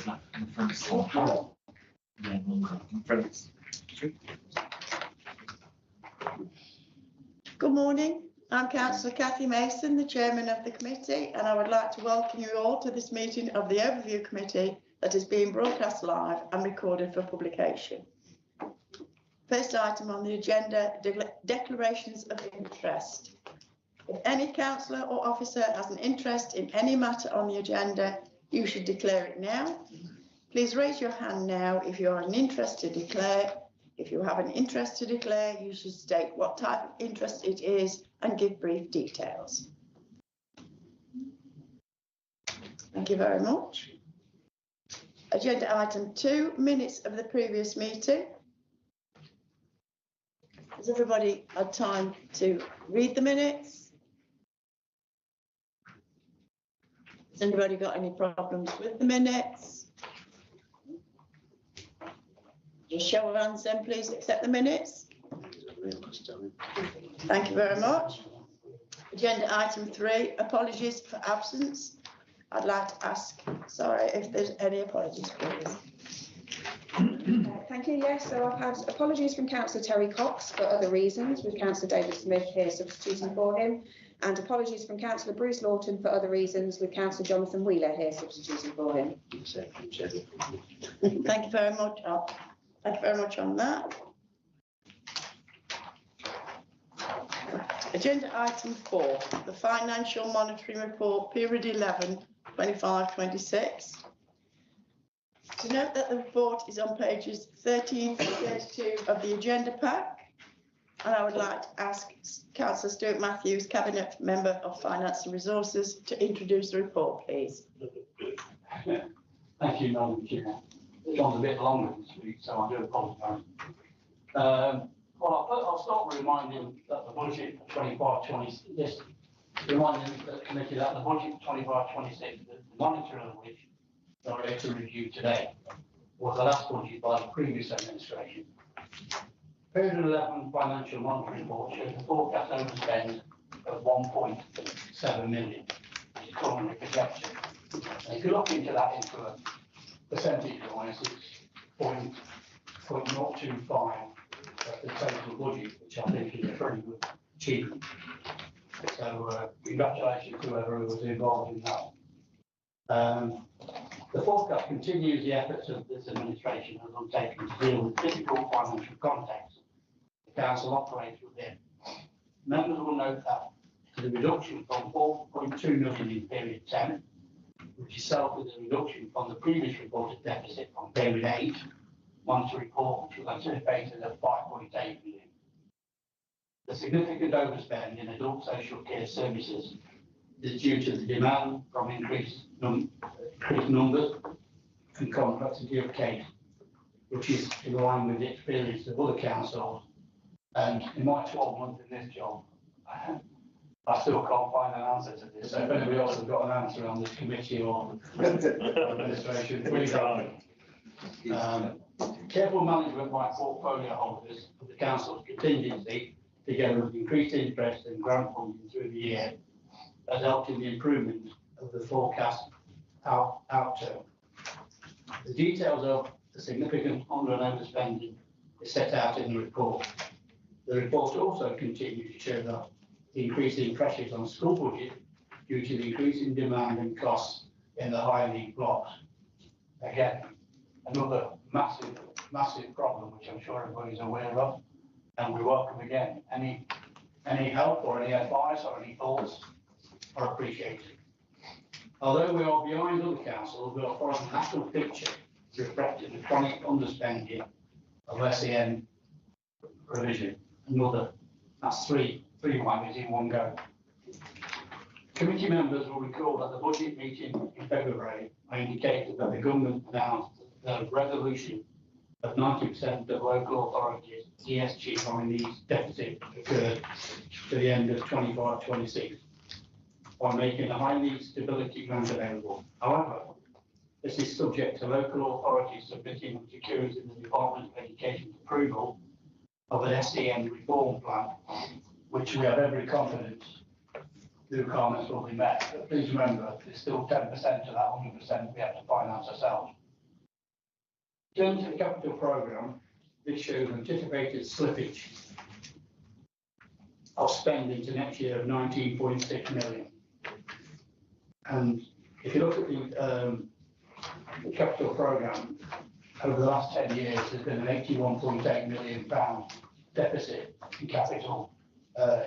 in front. Yeah, in front. Good morning. I'm Councillor Cathy Mason, the Chairman of the committee, and I would like to welcome you all to this meeting of the Overview Committee that is being broadcast live and recorded for publication. First item on the agenda, declarations of interest. If any councillor or officer has an interest in any matter on the agenda, you should declare it now. Please raise your hand now if you have an interest to declare. If you have an interest to declare, you should state what type of interest it is and give brief details. Thank you very much. Agenda item 2, minutes of the previous meeting. Has everybody had time to read the minutes? Has anybody got any problems with the minutes? Just show of hands then, please accept the minutes. Thank you very much. Agenda item 3, apologies for absence. I'd like to ask, sorry, if there's any apologies, please. Thank you. Yes, so I've had apologies from Councillor Terry Cox for other reasons, with Councillor David Smith here substituting for him, and apologies from Councillor Bruce Lawton for other reasons, with Councillor Jonathan Wheeler here substituting for him. Thank you very much. Thank you very much on that. Agenda item 4, the Financial Monitoring Report, period 11, 25-26. To note that the report is on pages 13 to 32 of the agenda pack, and I would like to ask Councillor Stuart Matthews, Cabinet Member of Finance and Resources, to introduce the report, please. Thank you, Madam Chair. It's gone a bit longer this week, so I do apologise. Well, I'll start with reminding that the budget for 25-26, reminding the committee that the budget for 25-26, the monitor of which we are here to review today, was the last budget by the previous administration. Period 11 financial monitoring report shows a forecast overspend of 1.7 million, which is currently projected. And if you look into that into a percentage wise, it's 0.025 of the total budget, which I think is a pretty good achievement. So congratulations to whoever was involved in that. The forecast continues the efforts of this administration has undertaken to deal with difficult financial context the council operates within. Members will note that the reduction from 4.2 million in period 10, which itself is a reduction from the previous reported deficit from period 8, monthly report, which was anticipated at 5.8 million. The significant overspend in adult social care services is due to the demand from increased numbers and complexity of case, which is in line with the experience of other councils. And in my 12 months in this job, I still can't find an answer to this. So if anybody else has got an answer on this committee or administration, please help me. Careful management by portfolio holders of the council's contingency, together with increased interest and grant funding through the year, has helped in the improvement of the forecast outturn. The details of the significant under and overspending is set out in the report. The report also continues to show that the increasing pressures on school budget due to the increasing demand and costs in the high need blocks. Again, another massive problem, which I'm sure everybody's aware of, and we welcome again any help or any advice or any thoughts are appreciated. Although we are behind other councils, we are following a national picture reflecting the chronic underspending of SEN provision. That's three wagons in one go. Committee members will recall that the budget meeting in February, I indicated that the government announced the resolution of 90% of local authorities ESG on these deficit occurred to the end of 25-26 by making a high need stability grant available. However, this is subject to local authorities submitting and securing the Department of Education's approval of an SEN reform plan, which we have every confidence the requirements will be met. But please remember, there's still 10% of that 100% we have to finance ourselves. In terms of the capital programme, this shows anticipated slippage of spending to next year of 19.6 million. And if you look at the capital programme, over the last 10 years, there's been an £81.8 million deficit in capital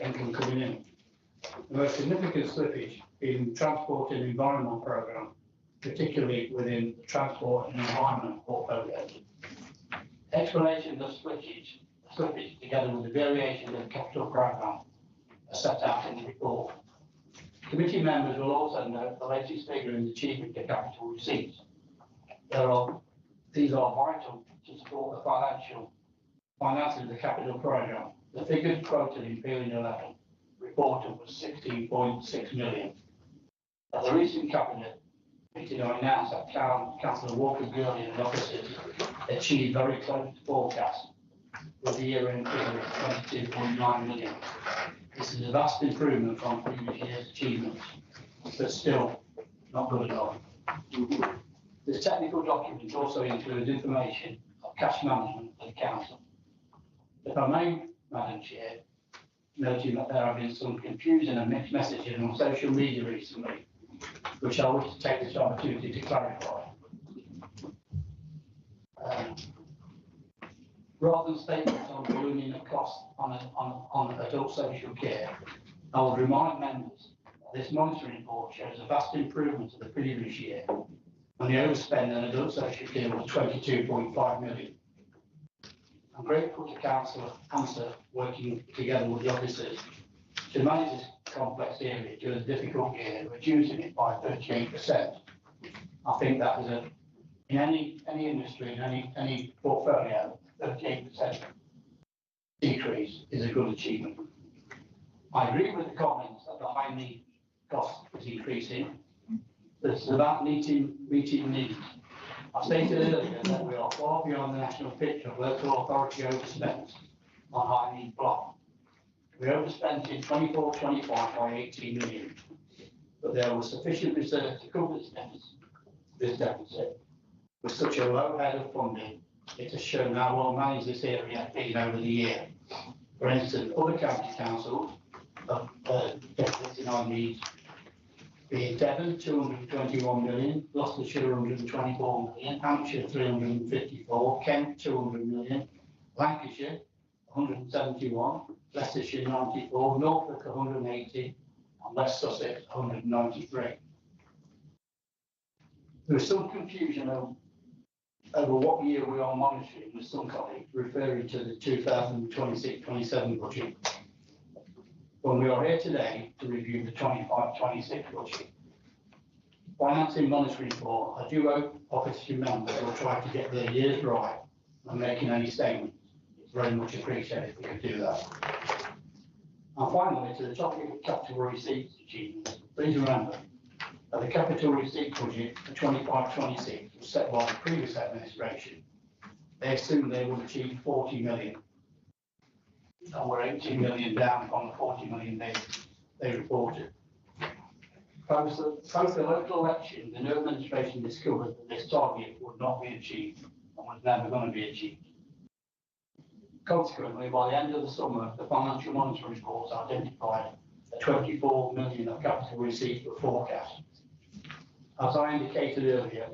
income coming in. The most significant slippage in transport and environment programme, particularly within the transport and environment portfolio. Explanation of slippage together with the variation of the capital programme are set out in the report. Committee members will also note the latest figure in the achievement of capital receipts. These are vital to support the finances of the capital programme. The figures quoted in Period 11 reported was 16.6 million. At the recent cabinet meeting, I announced that Councillor Walker Gurley and officers achieved very close to forecast with the year-end figure of 22.9 million. This is a vast improvement from previous year's achievements, but still not good enough. This technical document also includes information of cash management for the council. If I may, Madam Chair, noting that there have been some confusion and mixed messaging on social media recently, which I wish to take this opportunity to clarify. Rather than statements on ballooning of costs on adult social care, I would remind members that this monitoring report shows a vast improvement to the previous year, and the overspend on adult social care was 22.5 million. I'm grateful to Councillor Answer working together with the officers to manage this complex area during a difficult year, reducing it by 38%. I think that is in any industry, in any portfolio, 38% decrease is a good achievement. I agree with the comments that the high need cost is increasing. This is about meeting needs. I stated earlier that we are far beyond the national picture of local authority overspent on high need block. We overspent in 24-25 by 18 million, but there was sufficient reserve to cover this deficit. With such a low head of funding, it has shown how well managed this area has been over the year. For instance, other county councils have deficits in our needs, being Devon 221 million, Gloucestershire 124 million, Hampshire 354, Kent 200 million, Lancashire 171, Leicestershire 94, Norfolk 180, and West Sussex 193. There is some confusion over what year we are monitoring with some colleagues referring to the 2026-27 budget. When we are here today to review the 25-26 budget. Financing monitoring report, I do hope officer members will try to get their years right when making any statements. It's very much appreciated if we could do that. And finally, to the topic of capital receipts achievements, please remember that the capital receipt budget for 25-26 was set by the previous administration. They assumed they would achieve 40 million. And we're 18 million down from the 40 million they reported. Post the local election, the new administration discovered that this target would not be achieved and was never going to be achieved. Consequently, by the end of the summer, the financial monitoring reports identified that 24 million of capital receipts were forecast. As I indicated earlier,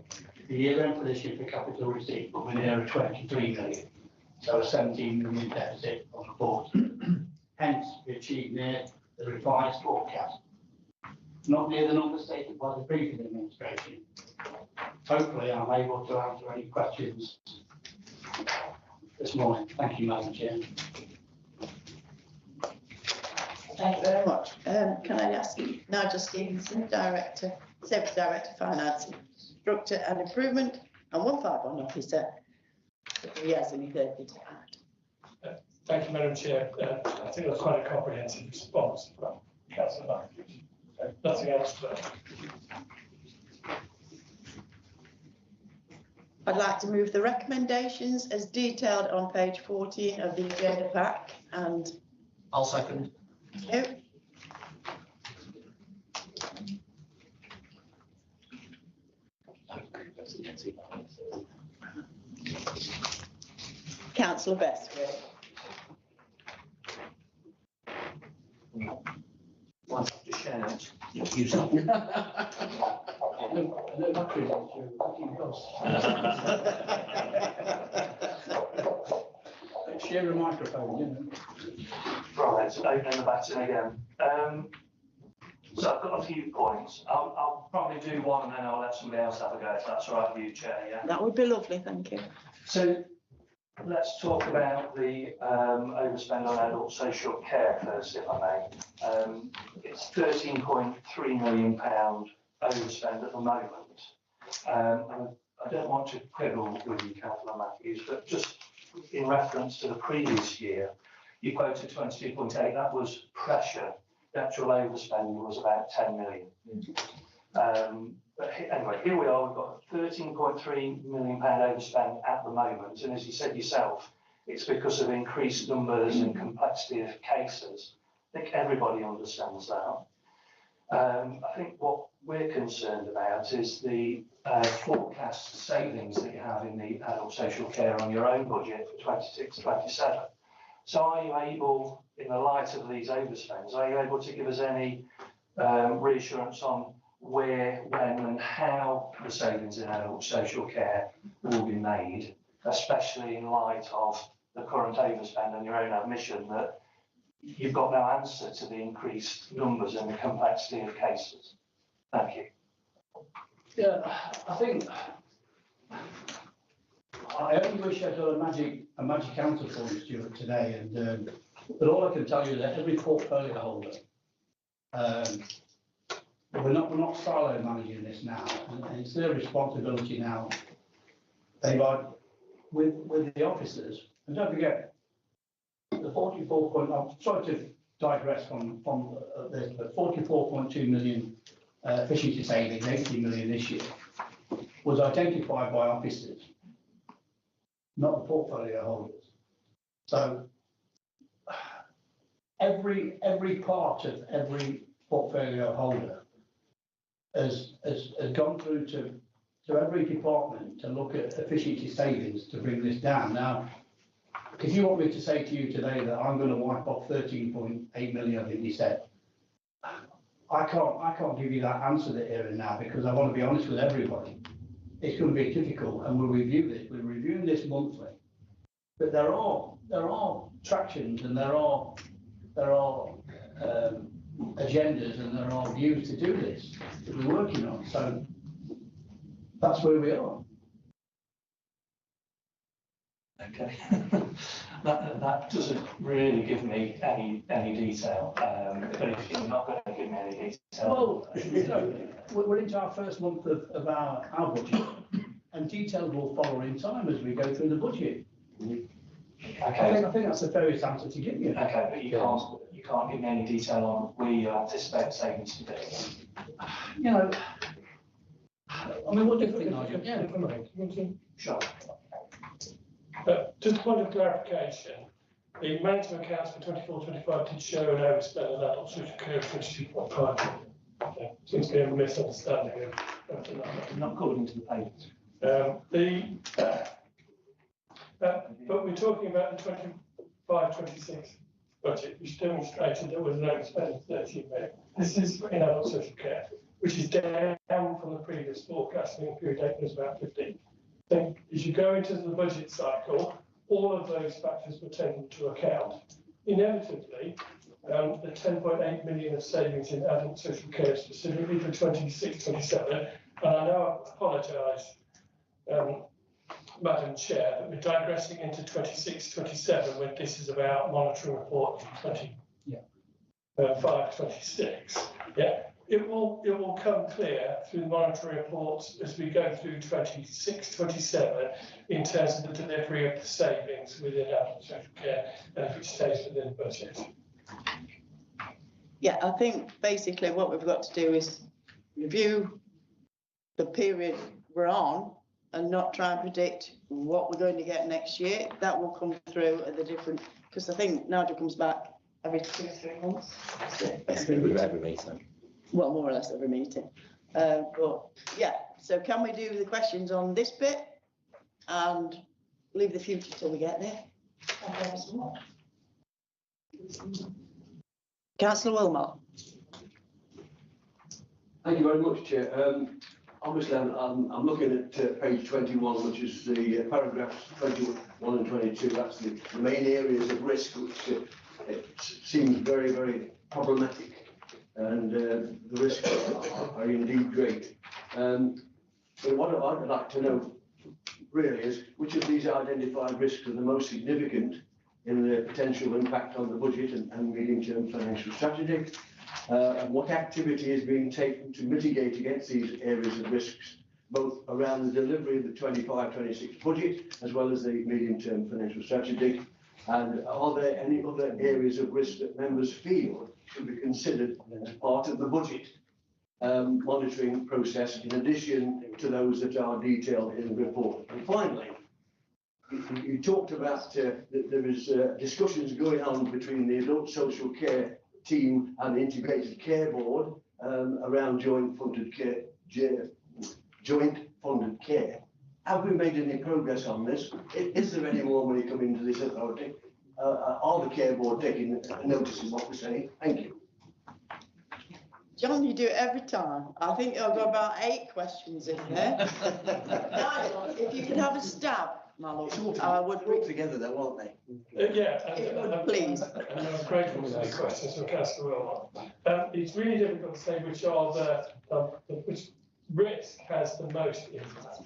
the year-end position for capital receipts will be nearer 23 million, so a 17 million deficit on the board. Hence, we achieved near the revised forecast, not near the number stated by the previous administration. Hopefully, I'm able to answer any questions this morning. Thank you, Madam Chair. Thank you very much. Can I ask you, Nigel Stevenson, Service Director, Finance, Structure and Improvement, and 151 Officer, if he has anything to add. Thank you, Madam Chair. I think that's quite a comprehensive response from Councillor Matthews. Nothing else to add. I'd like to move the recommendations as detailed on page 14 of the agenda pack, and I'll second. thank you. Councillor Best. One to shout. Use that. No batteries on share a microphone, you know. Right, opening the baton again. So I've got a few points. I'll probably do one and then I'll let somebody else have a go, if that's all right with you, Chair, yeah? That would be lovely, thank you. So let's talk about the overspend on adult social care first, if I may. It's £13.3 million overspend at the moment. And I don't want to quibble with you, Councillor Matthews, but just in reference to the previous year, you quoted 22.8, that was pressure. The actual overspending was about 10 million. But anyway, here we are, we've got £13.3 million overspend at the moment. And as you said yourself, it's because of increased numbers and complexity of cases. I think everybody understands that. I think what we're concerned about is the forecast savings that you have in the adult social care on your own budget for 26-27. So are you able, in the light of these overspends, are you able to give us any reassurance on where, when and how the savings in adult social care will be made, especially in light of the current overspend and your own admission that you've got no answer to the increased numbers and the complexity of cases? Thank you. Yeah, I think I only wish I'd got a magic answer for you, Stuart, today. And but all I can tell you is that every portfolio holder, we're not silo managing this now, and it's their responsibility now. They are with the officers, and don't forget the 44 point. I'm sorry to digress from this, but 44.2 million efficiency savings, 80 million this year, was identified by officers, not the portfolio holders. So every part of every portfolio holder has gone through to every department to look at efficiency savings to bring this down. Now, if you want me to say to you today that I'm going to wipe off 13.8 million, I think you said, I can't give you that answer here and now, because I want to be honest with everybody. It's going to be difficult, and we'll review this. We're reviewing this monthly, but there are tractions and there are agendas and there are views to do this that we're working on. So that's where we are. Okay. that doesn't really give me any detail. But if you're not going to give me any detail, well, we're into our first month of our budget, and details will follow in time as we go through the budget. okay. I think that's the fairest answer to give you. Okay, but you can't give me any detail on where you anticipate savings to be. You know, I mean, what do you think, Nigel? Yeah. Sure. Just a point of clarification, the management accounts for 24-25 did show an overspend on adult social care of 22.5 million. Okay. Seems to be a misunderstanding of that. Not according to the papers. But we're talking about the 25-26 budget, which demonstrated there was an overspend of 13 million. This is in adult social care, which is down from the previous forecasting period taken as about 15. So as you go into the budget cycle, all of those factors were taken into account. Inevitably, the 10.8 million of savings in adult social care, specifically for 26-27, and I know I apologise, Madam Chair, that we're digressing into 26-27 when this is about monitoring report for 25-26. Yeah. It will come clear through the monitoring reports as we go through 26-27 in terms of the delivery of the savings within adult social care and if it stays within the budget. Yeah, I think basically what we've got to do is review the period we're on and not try and predict what we're going to get next year. That will come through at the different, because I think Nigel comes back every 2 or 3 months. So Every meeting. well, more or less every meeting. But yeah, so can we do the questions on this bit and leave the future till we get there? Councillor Wilmot. Thank you very much, Chair. Obviously, I'm looking at page 21, which is the paragraphs 21 and 22. That's the main areas of risk, which it seems very, very problematic, and the risks are indeed great. But what I'd like to know really is which of these identified risks are the most significant in their potential impact on the budget and medium-term financial strategy. And what activity is being taken to mitigate against these areas of risks, both around the delivery of the 25-26 budget, as well as the medium-term financial strategy? And are there any other areas of risk that members feel should be considered as part of the budget monitoring process, in addition to those that are detailed in the report? And finally, you talked about that there is discussions going on between the adult social care team and the integrated care board around joint funded care. Have we made any progress on this? Is there any more money coming to this authority? Are the care board taking notice of what we're saying? Thank you. John, you do it every time. I think I've got about 8 questions in there. Nigel, if you could have a stab, my lord, I would. All together though, aren't they? Please. And I'm grateful for those questions from Councillor Wilmot. It's really difficult to say which are which risk has the most impact.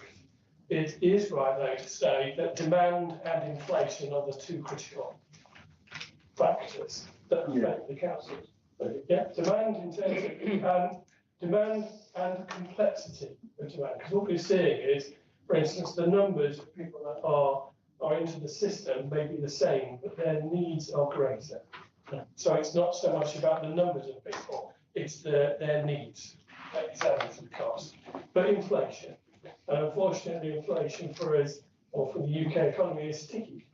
It is right though to say that demand and inflation are the 2 critical factors that affect the councils. Yeah, demand in terms of demand and complexity of demand. Because what we're seeing is, for instance, the numbers of people that are into the system may be the same, but their needs are greater. So it's not so much about the numbers of people, it's their needs that is added to the cost. But inflation, and unfortunately inflation for us, or for the UK economy, is sticky.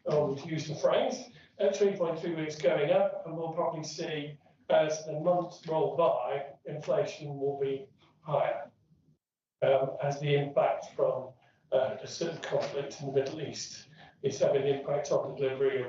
To use the phrase, at 3.3 weeks going up, and we'll probably see as the months roll by, inflation will be higher as the impact from a certain conflict in the Middle East is having an impact on the delivery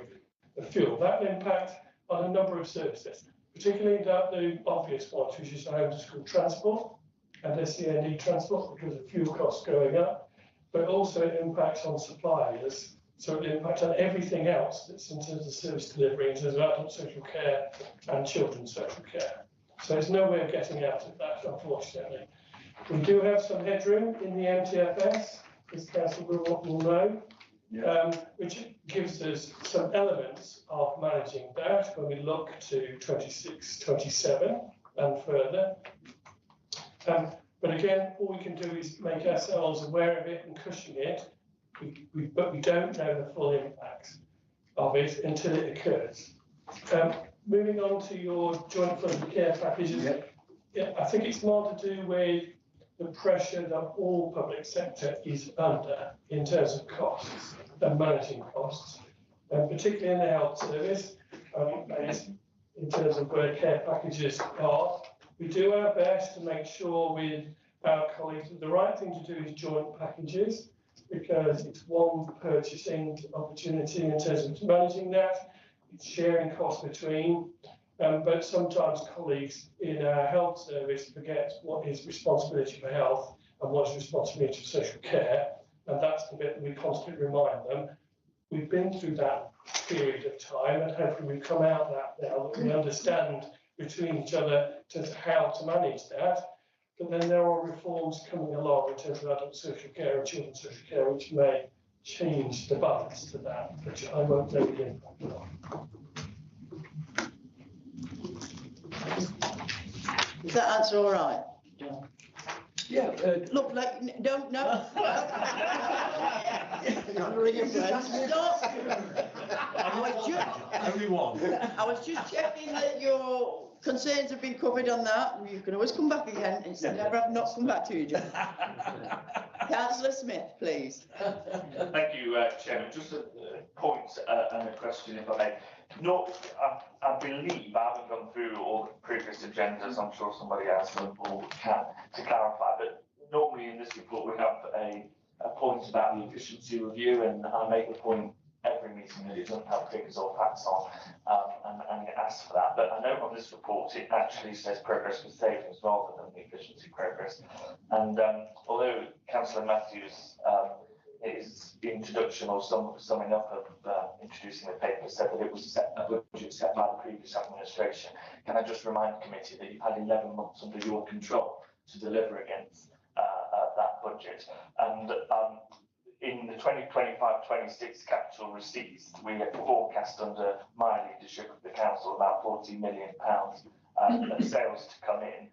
of fuel. That will impact on a number of services, particularly the obvious ones, which is home to school transport and SEND transport, because of fuel costs going up, but also it impacts on suppliers. So it impacts on everything else that's in terms of service delivery, in terms of adult social care and children's social care. So there's no way of getting out of that, unfortunately. We do have some headroom in the MTFS, as Councillor Wilmot will know, which gives us some elements of managing that when we look to 26, 27 and further. But again, all we can do is make ourselves aware of it and cushion it. But we don't know the full impact of it until it occurs. Moving on to your joint funded care packages, I think it's more to do with the pressure that all public sector is under in terms of costs and managing costs, and particularly in the health service, in terms of where care packages are. We do our best to make sure with our colleagues that the right thing to do is joint packages, because it's one purchasing opportunity in terms of managing that. It's sharing costs between, but sometimes colleagues in our health service forget what is responsibility for health and what is responsibility for social care, and that's the bit that we constantly remind them. We've been through that period of time, and hopefully we've come out of that now, that we understand between each other in terms of how to manage that. But then there are reforms coming along in terms of adult social care and children's social care, which may change the balance to that, which I won't know the impact of. Is that answer all right, John? Yeah. Look, like, don't know. Stop. I was just checking that your concerns have been covered on that. You can always come back again. It's never have not come back to you, John. Councillor Smith, please. Thank you, Chairman. Just a point and a question, if I may. I believe, I haven't gone through all the previous agendas, I'm sure somebody else on the board can, to clarify, but normally in this report we have a point about the efficiency review, and I make the point every every meeting that it doesn't have figures or facts on, and it asks for that. But I know on this report it actually says progress with savings rather than the efficiency progress. And although Councillor Matthews, his introduction or summing up of introducing the paper said that it was a budget set by the previous administration, can I just remind the committee that you've had 11 months under your control to deliver against that budget, and in the 2025-26 capital receipts, we have forecast under my leadership of the council about £40 million of sales to come in,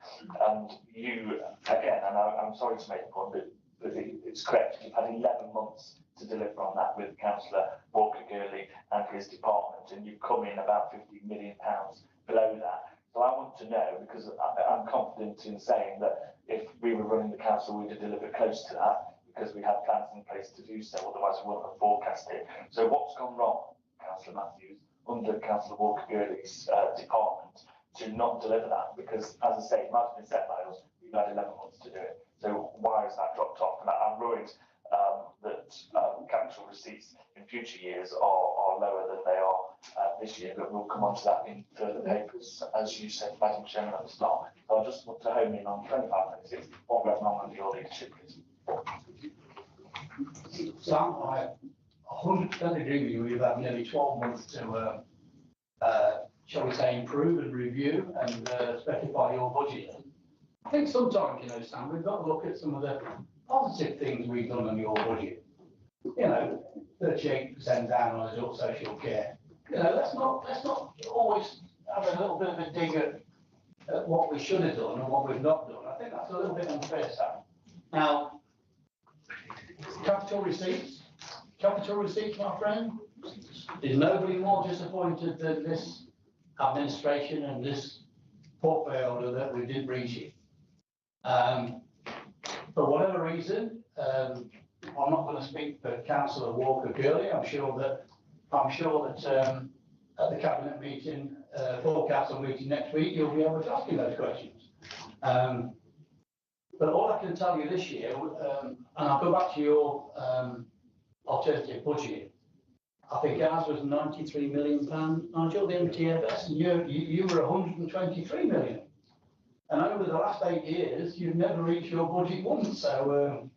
and you again, and I'm sorry to make the point, but it's correct. You've had 11 months to deliver on that with Councillor Walker-Gurley and his department, and you've come in about £50 million below that. So I want to know, because I'm confident in saying that if we were running the council, we'd have delivered close to that, because we had plans in place to do so, otherwise we wouldn't have forecast it. So what's gone wrong, Councillor Matthews, under Councillor Walker-Gurley's department to not deliver that? Because, as I say, it might have been set by us, we've had 11 months to do it. So why has that dropped off? And I'm worried that capital receipts in future years are lower than they are this year, but we'll come on to that in further papers, as you said, Madam Chairman, at the start. So I just want to home in on 25-26, what went wrong under your leadership, please. Sam, I 100% agree with you. We've had nearly 12 months to, shall we say, improve and review and specify your budget. I think sometimes, you know, Sam, we've got to look at some of the positive things we've done on your budget. You know, 38% down on adult social care. You know, let's not always have a little bit of a dig at what we should have done and what we've not done. I think that's a little bit unfair, Sam. Now, capital receipts, my friend. There's nobody more disappointed than this administration and this portfolio that we didn't reach it. For whatever reason, I'm not going to speak for Councillor Walker-Gurley. I'm sure that at the cabinet meeting, full council meeting next week, you'll be able to ask him those questions. But all I can tell you this year, and I'll go back to your alternative budget. I think ours was £93 million, Nigel, the MTFS, and you were 123 million. And over the last 8 years, you've never reached your budget once. So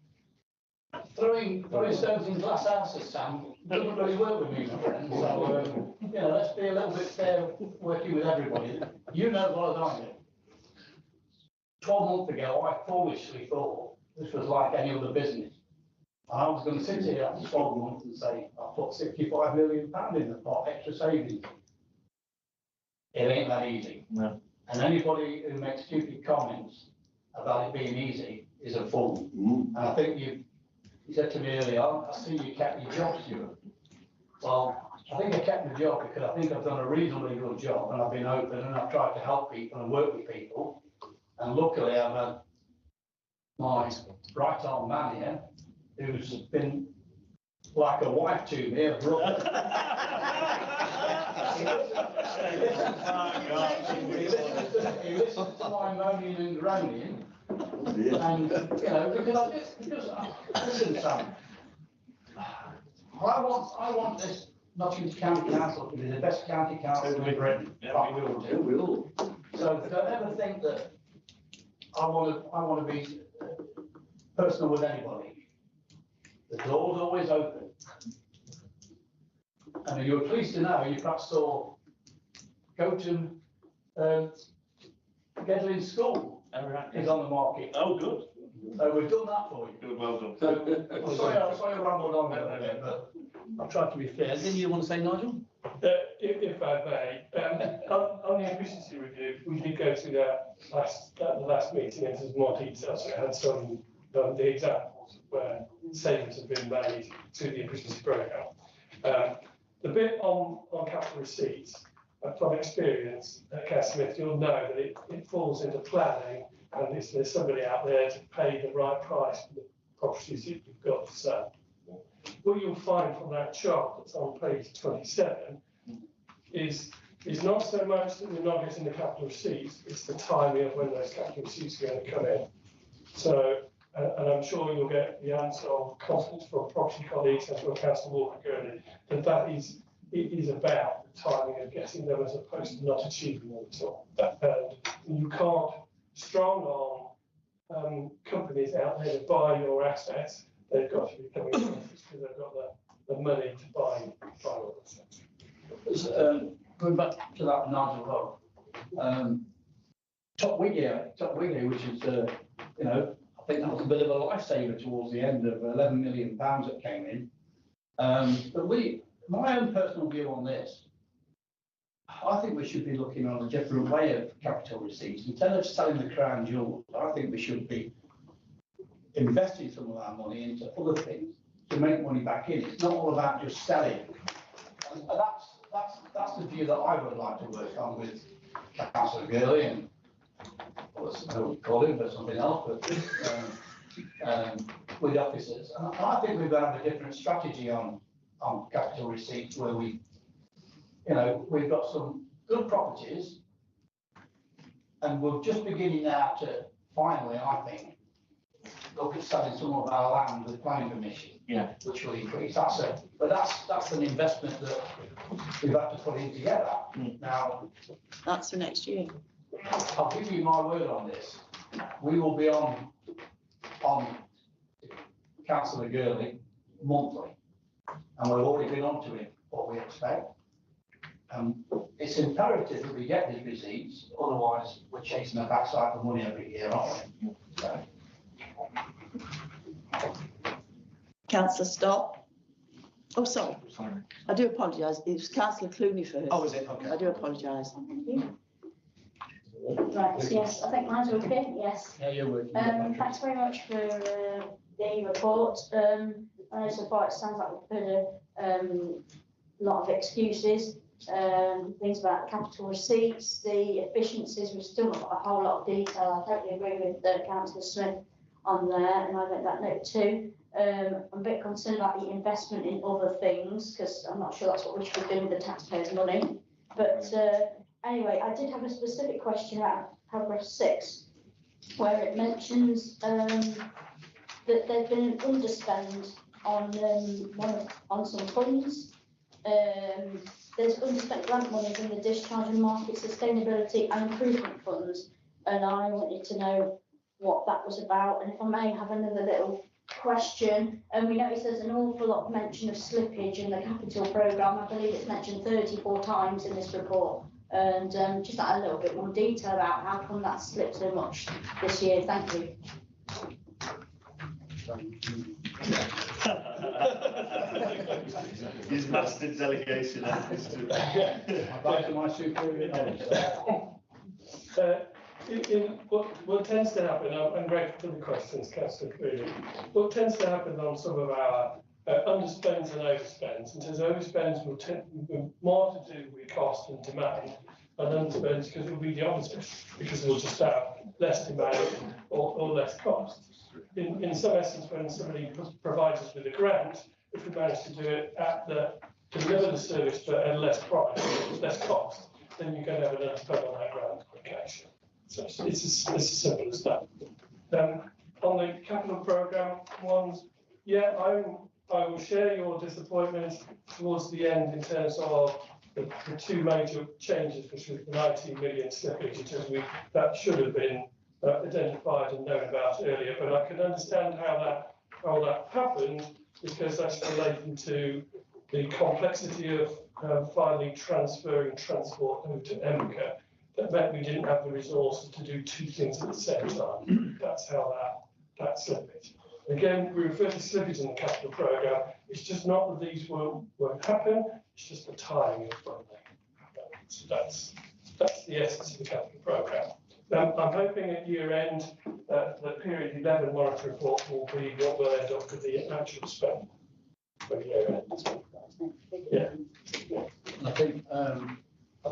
throwing stones in glass houses, Sam, doesn't really work with me, my friend. So you know, let's be a little bit fair working with everybody. You know as well as I do. 12 months ago, I foolishly thought this was like any other business. And I was going to sit here after 12 months and say, I put £65 million in the pot, extra savings. It ain't that easy. No. And anybody who makes stupid comments about it being easy is a fool. And I think you said to me earlier, I see you kept your job, Stuart. Well, I think I kept my job because I think I've done a reasonably good job and I've been open and I've tried to help people and work with people. And luckily I've had my right arm man here who's been like a wife to me, a brother. He listens to my moaning and groaning. And, you know, listen, Sam, I want this Nottingham County Council to be the best county council in Britain. Yeah, we will do. We will. So don't ever think that I want to be personal with anybody. The door's always open. And you were pleased to know you perhaps saw Goton Gedlin School is on the market. Oh, good. So we've done that for you. Good, well done. So, sorry I rambled on a little bit, but I've tried to be fair. Didn't you want to say, Nigel? If I may, on the efficiency review, we did go through that at the last meeting and there's more details. So it had some of the examples where savings have been made through the efficiency programme. The bit on capital receipts, from experience, Councillor Smith, you'll know that it falls into planning and there's somebody out there to pay the right price for the properties that you've got to sell. What you'll find from that chart that's on page 27 is not so much that we're not getting the capital receipts, it's the timing of when those capital receipts are going to come in. So and I'm sure you'll get the answer of confidence from property colleagues and from Councillor Walker Gurney, that it is about the timing of getting them as opposed to not achieving them at all. You can't strong arm companies out there to buy your assets. They've got to be coming to us because they've got the money to buy your assets. Going back to that Nigel Road, Top Wigley, which is, I think that was a bit of a lifesaver towards the end of £11 million that came in. But my own personal view on this, I think we should be looking on a different way of capital receipts. Instead of selling the crown jewels, I think we should be investing some of our money into other things to make money back in. It's not all about just selling. And that's the view that I would like to work on with Councillor Gurley and I would call him for something else, but with officers. And I think we've got to have a different strategy on capital receipts where we've got some good properties and we're just beginning now to finally, I think, look at selling some of our land with planning permission. Yeah. Which will increase. That's an investment that we've had to put in together. Now, That's for next year. I'll give you my word on this. We will be on Councillor Gurley monthly, and we've already been on to him what we expect. It's imperative that we get these receipts, otherwise we're chasing the backside for money every year, aren't we? So. Councillor Stott. Oh, sorry. I do apologise. It was Councillor Clooney first. Oh, is it? Okay. I do apologise. Right, yes, I think mine's okay, yes. Yeah, you're working. Thanks very much for the report. I so far it sounds like we've heard a lot of excuses, things about capital receipts, the efficiencies. We've still got a whole lot of detail. I totally agree with Councillor Smith on there, and I make that note too. I'm a bit concerned about the investment in other things because I'm not sure that's what we should be doing with the taxpayers' money. But anyway, I did have a specific question about paragraph 6, where it mentions that there's been an underspend on some funds. There's underspent grant money in the discharge and market sustainability and improvement funds, and I wanted to know what that was about. And if I may have another little question, and we notice there's an awful lot of mention of slippage in the capital programme. I believe it's mentioned 34 times in this report, and just a little bit more detail about how come that slipped so much this year. Thank you. He's mastered delegation. Back to my superior knowledge. What tends to happen, I'm grateful for the questions, Councillor Cleary. What tends to happen on some of our underspends and overspends, and says overspends will tend more to do with cost and demand, and underspends because it will be the opposite, because we'll just have less demand or less cost. In some essence, when somebody provides us with a grant, if we manage to do it deliver the service but at less price, less cost, then you're going to have an underspend on that grant application. So it's as simple as that. On the capital programme ones, yeah, I will share your disappointment towards the end in terms of the two major changes, which was the 19 million slippage, in terms of that should have been identified and known about earlier. But I can understand how that happened, because that's relating to the complexity of finally transferring transport over to EMCA. That meant we didn't have the resources to do two things at the same time. That's how that slippage. Again, we refer to slippage in the capital programme. It's just not that these won't happen. It's just the timing of when they happen. So that's the essence of the capital programme. I'm hoping at year end the period 11 monitor report will be what will end up with the actual spend for year end. Yeah. I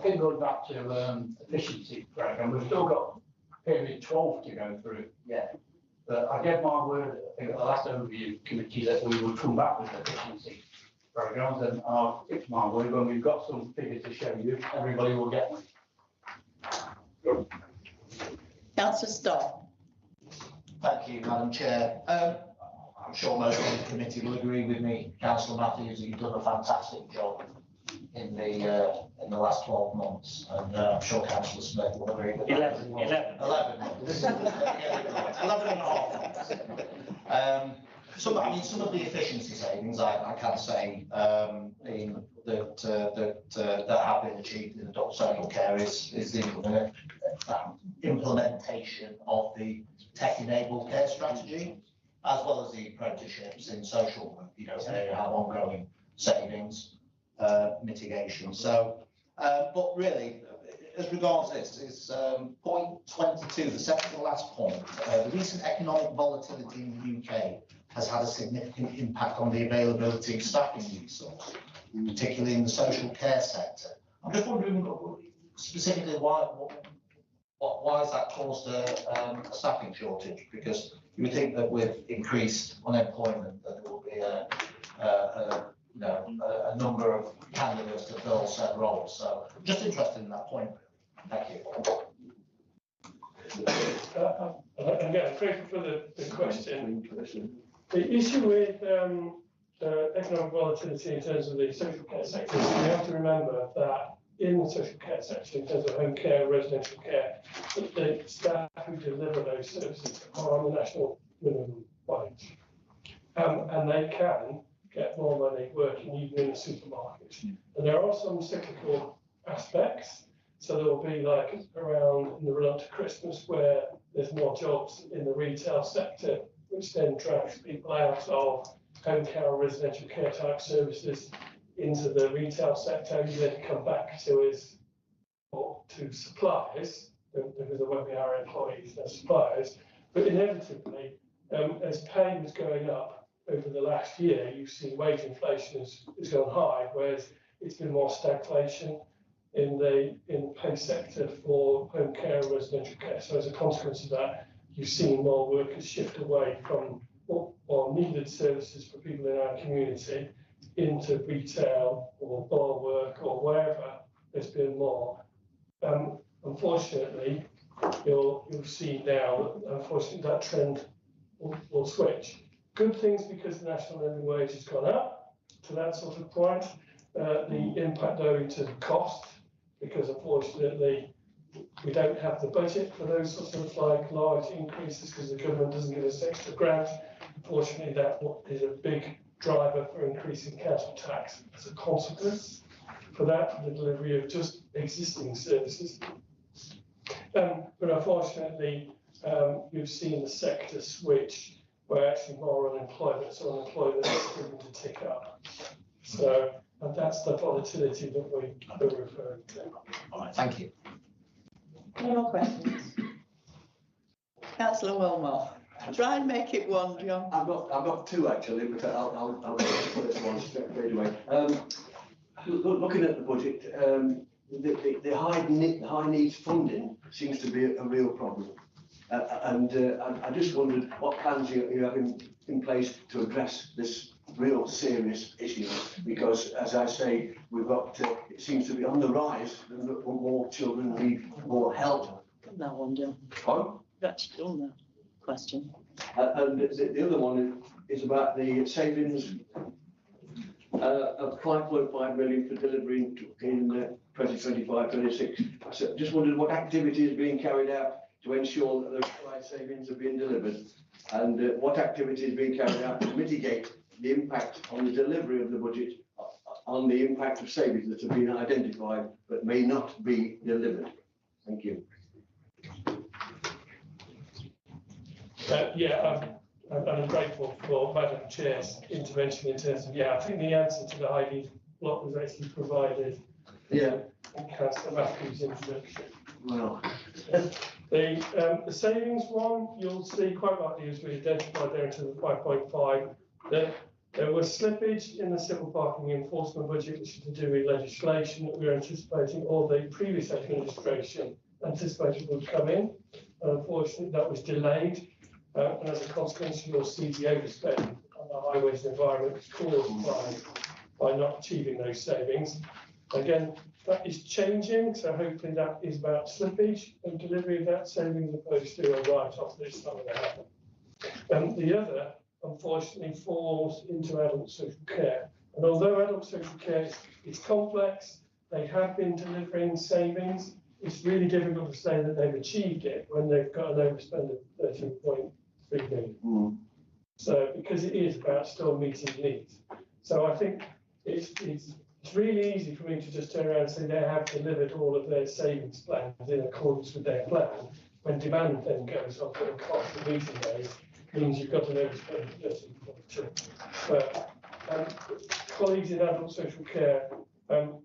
think going back to efficiency programme, we've still got period 12 to go through. Yeah. But I gave my word, I think, at the last overview committee that we would come back with efficiency programmes, and I'll fix my word when we've got some figures to show you, everybody will get them. Councillor Stott. Thank you, Madam Chair. I'm sure most of the committee will agree with me, Councillor Matthews, that you've done a fantastic job in the last 12 months, and I'm sure Councillor Smith will agree with that. 11 months. 11 and a half months. Some of the efficiency savings, I can say, that have been achieved in adult social care is the implementation of the tech-enabled care strategy, as well as the apprenticeships in social work. They have ongoing savings, mitigation. So, but really, as regards this, is point 22, the second to last point. The recent economic volatility in the UK has had a significant impact on the availability of staffing resources, particularly in the social care sector. I'm just wondering specifically why has that caused a staffing shortage? Because you would think that with increased unemployment that there will be a number of candidates to fill said roles. So I'm just interested in that point. Thank you. Again, thank you for the question. The issue with economic volatility in terms of the social care sector, we have to remember that in the social care sector, in terms of home care, residential care, the staff who deliver those services are on the national minimum wage. And they can get more money working even in the supermarket. And there are some cyclical aspects. So there will be like around in the run up to Christmas where there's more jobs in the retail sector, which then drags people out of home care or residential care type services into the retail sector. You then come back to suppliers, because there won't be our employees, they're suppliers. But inevitably, as pay was going up over the last year, you've seen wage inflation has gone high, whereas it's been more stagflation in the pay sector for home care and residential care. So as a consequence of that, you've seen more workers shift away from or needed services for people in our community into retail or bar work or wherever there's been more. Unfortunately, you'll see now that unfortunately that trend will switch. Good things because the national living wage has gone up to that sort of point. The impact though in terms of cost, because unfortunately we don't have the budget for those sorts of like large increases because the government doesn't give us extra grant. Unfortunately, that is a big driver for increasing council tax as a consequence for that, the delivery of just existing services. But unfortunately, you've seen the sector switch where actually more unemployment, so unemployment is beginning to tick up. So, and that's the volatility that we're referring to. All right, thank you. Any more questions? Councillor Wilmore. Try and make it one, John. I've got two actually, but I'll put this one straight away. Looking at the budget, the high needs funding seems to be a real problem. And I just wondered what plans you have in place to address this real serious issue, because as I say, we've got it seems to be on the rise, and more children need more help. That one, John. Oh? You've actually done that question. And the other one is about the savings of 5.5 million for delivery in 2025-26. So just wondered what activity is being carried out to ensure that those required savings are being delivered, and what activity is being carried out to mitigate the impact on the delivery of the budget on the impact of savings that have been identified but may not be delivered. Thank you. I'm grateful for Madam Chair's intervention in terms of, I think the answer to the high needs block was actually provided in Councillor Matthews' introduction. Well. The savings one, you'll see quite rightly as we identified there into the 5.5. There was slippage in the civil parking enforcement budget, which is to do with legislation that we were anticipating, or the previous administration anticipated would come in. Unfortunately, that was delayed. And as a consequence, you'll see the overspend on the highways and environment caused by not achieving those savings. Again, that is changing, so hopefully that is about slippage and delivery of that savings opposed to a write-off this time of the happen. The other, unfortunately, falls into adult social care. And although adult social care is complex, they have been delivering savings. It's really difficult to say that they've achieved it when they've got an overspend of 13.3 million. So, because it is about still meeting needs. So I think it's really easy for me to just turn around and say they have delivered all of their savings plans in accordance with their plan. When demand then goes up and the cost of meeting those means you've got an overspend of 13.2. But colleagues in adult social care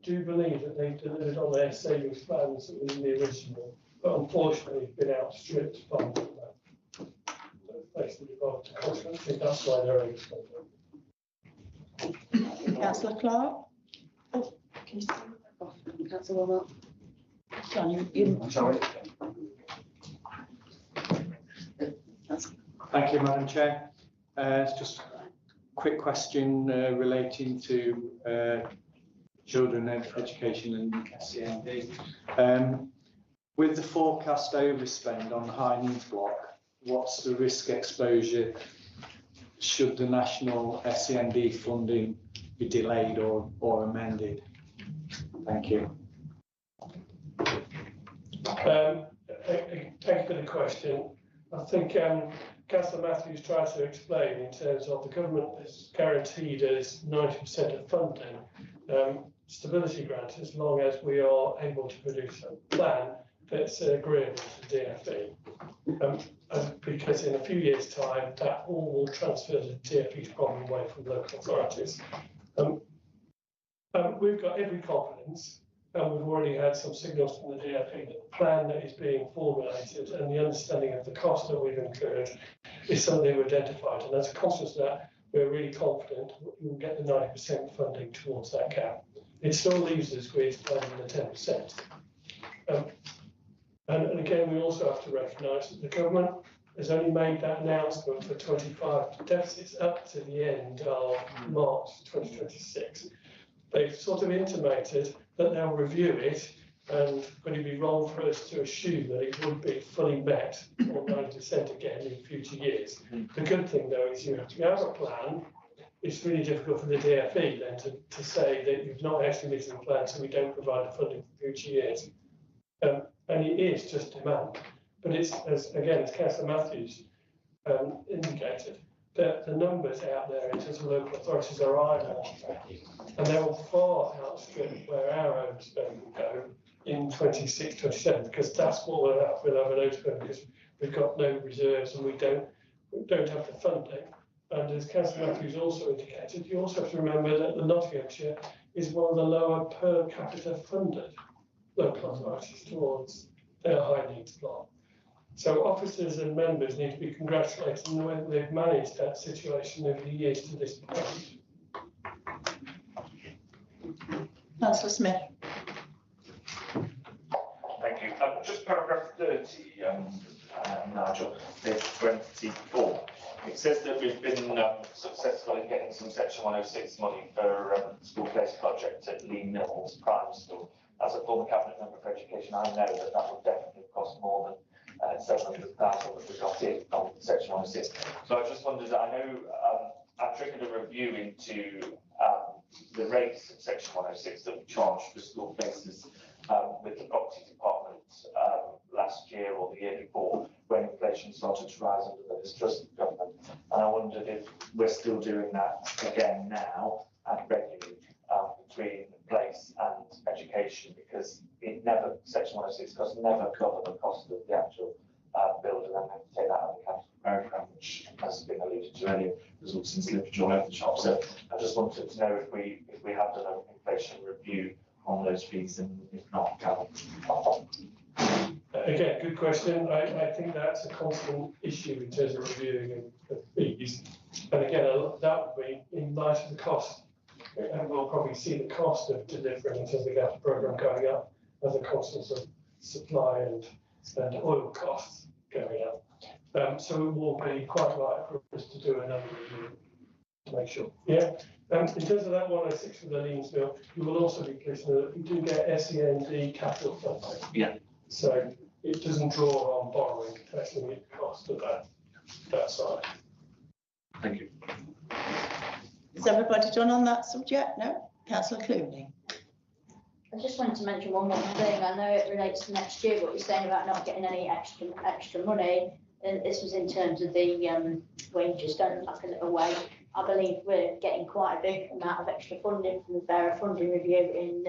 do believe that they've delivered on their savings plans that were in the original, but unfortunately have been outstripped by that. Basically, I think that's why they're overspent. Councillor Clark? Oh, can you start off? Councillor Wilmot? John, you. Sorry. Thank you, Madam Chair. It's just a quick question relating to children education and SEND. With the forecast overspend on the high needs block, what's the risk exposure should the national SEND funding be delayed or amended? Thank you. Thank you for the question. I think Councillor Matthews tried to explain in terms of the government has guaranteed us 90% of funding, stability grant, as long as we are able to produce a plan that's agreeable to DfE. Because in a few years' time, that all will transfer the DfE's problem away from local authorities. We've got every confidence, and we've already had some signals from the DfE that the plan that is being formulated and the understanding of the cost that we've incurred is something we've identified. And as a consequence of that, we're really confident that we will get the 90% funding towards that gap. It still leaves us with less than the 10%. And again, we also have to recognise that the government has only made that announcement for 25 deficits up to the end of March 2026. They've sort of intimated that they'll review it, and would it be wrong for us to assume that it would be fully met or 90% again in future years? The good thing, though, is you have a plan. It's really difficult for the DfE then to say that you've not actually met the plan, so we don't provide the funding for future years. And it is just demand. But it's, as Councillor Matthews indicated, that the numbers out there in terms of local authorities are eye-watering, and they will far outstrip where our overspend will go in 26, 27, because that's what we'll have an overspend, because we've got no reserves and we don't have the funding. And as Councillor Matthews also indicated, you also have to remember that the Nottinghamshire is one of the lower per capita funded local authorities towards their high needs block. So officers and members need to be congratulated on the way they've managed that situation over the years to this point. Councillor Smith. Thank you. Just paragraph 30, Nigel, page 24. It says that we've been successful in getting some Section 106 money for school place project at Lee Mills Primary School. As a former Cabinet Member for Education, I know that would definitely cost more than 700,000 that we got in on Section 106. So I just wondered, I know I triggered a review into the rates of Section 106 that we charge for school places with the Property Department last year or the year before, when inflation started to rise under the distrust of government. And I wondered if we're still doing that again now and regularly between place and education, because it never, Section 106 costs never cover the cost of the actual build, and then they have to take that out of the capital programme, which has been alluded to earlier, results in slippage all over the shop. So I just wanted to know if we have done an inflation review on those fees, and if not, can. Again, good question. I think that's a constant issue in terms of reviewing of fees. And again, that would be in light of the cost. And we'll probably see the cost of delivering in terms of the capital programme going up as a consequence of supply and oil costs going up. So it will be quite right for us to do another review to make sure. Yeah. In terms of that 106 for the Leans Mill, you will also be pleased to know that we do get SEND capital funding. Yeah. So it doesn't draw on borrowing to actually meet the cost of that. that side. Thank you. Is everybody done on that subject? No? Councillor Clooney? I just wanted to mention one more thing. I know it relates to next year, but you're saying about not getting any extra money. And this was in terms of the wages going back a little way. I believe we're getting quite a big amount of extra funding from the Fairer Funding Review in,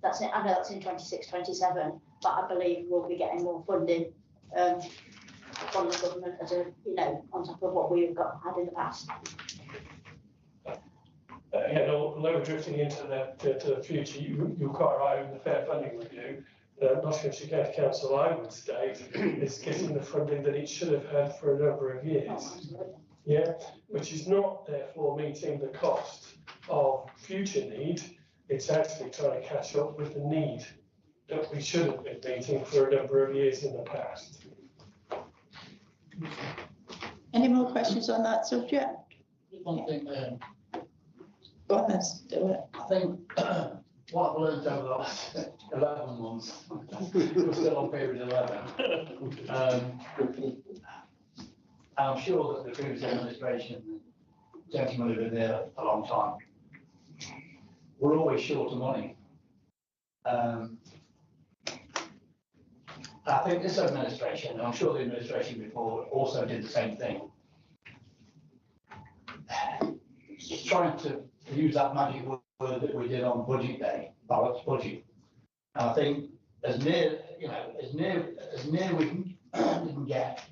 that's it, I know that's in 26-27, but I believe we'll be getting more funding from the government as a, you know, on top of what we've had in the past. Again, although we're drifting into the future, you're quite right with the Fair Funding Review. Nottinghamshire County Council, I would state, is getting the funding that it should have had for a number of years. Yeah, which is not therefore meeting the cost of future need. It's actually trying to catch up with the need that we should have been meeting for a number of years in the past. Any more questions on that subject? One thing, Go on, let's do it. I think what I've learned over the last 11 months, we're still on period 11. I'm sure that the previous administration, gentlemen who've been there a long time, we're always short of money. I think this administration, and I'm sure the administration before also did the same thing. Just trying to use that magic word that we did on budget day, balanced budget. And I think as near we can get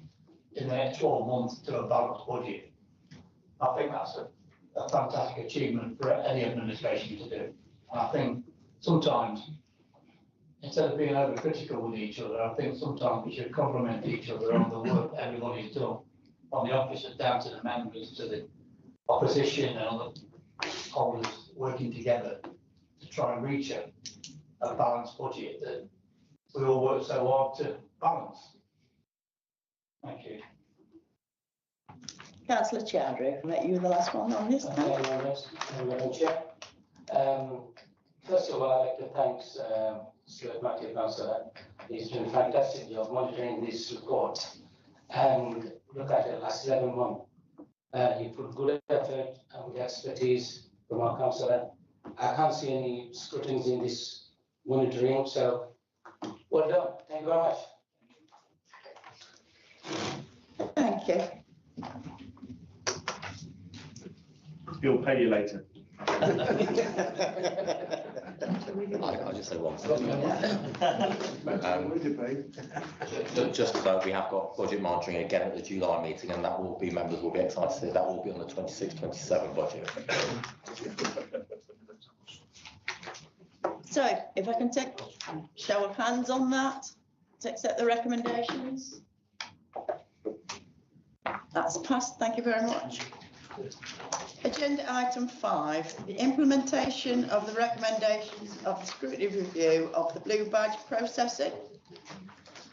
in the next 12 months to a balanced budget, I think that's a fantastic achievement for any administration to do. And I think sometimes, instead of being overcritical with each other, I think sometimes we should compliment each other on the work everybody's done, from the officers down to the members to the opposition and other holders working together to try and reach a balanced budget that we all work so hard to balance. Thank you. Councillor Chowdhury, I'll let you the last one on this. Madam Chair. First of all, I'd like to thank Stuart Matthew Councillor. He's doing a fantastic job monitoring this report. And look at the last 11 months. He put good effort and with expertise from our councillor. I can't see any scrutinies in this monitoring, so well done. Thank you very much. Thank you. He'll pay you later. I'll just say one thing. Just about, we have got budget monitoring again at the July meeting, and that will be, members will be excited, that will be on the 26-27 budget. So if I can take show of hands on that, to accept the recommendations. That's passed, thank you very much. Agenda item 5, the implementation of the recommendations of the scrutiny review of the blue badge processing.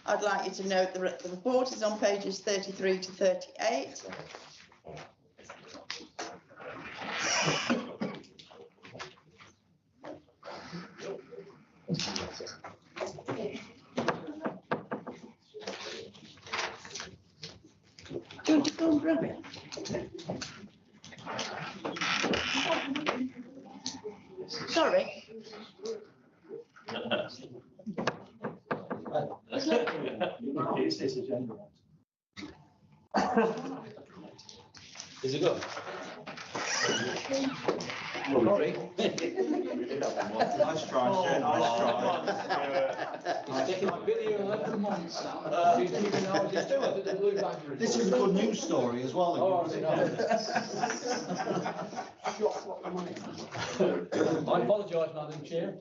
I'd like you to note the report is on pages 33 to 38. Do you want to go and grab it? Sorry. It's this agenda. Is it good? Sorry. Nice try, Jen, nice try. He's taking a video 11 months now. He's keeping out his still at the blue badge report. This is a good news story as well. Oh, I apologise, Madam Chair.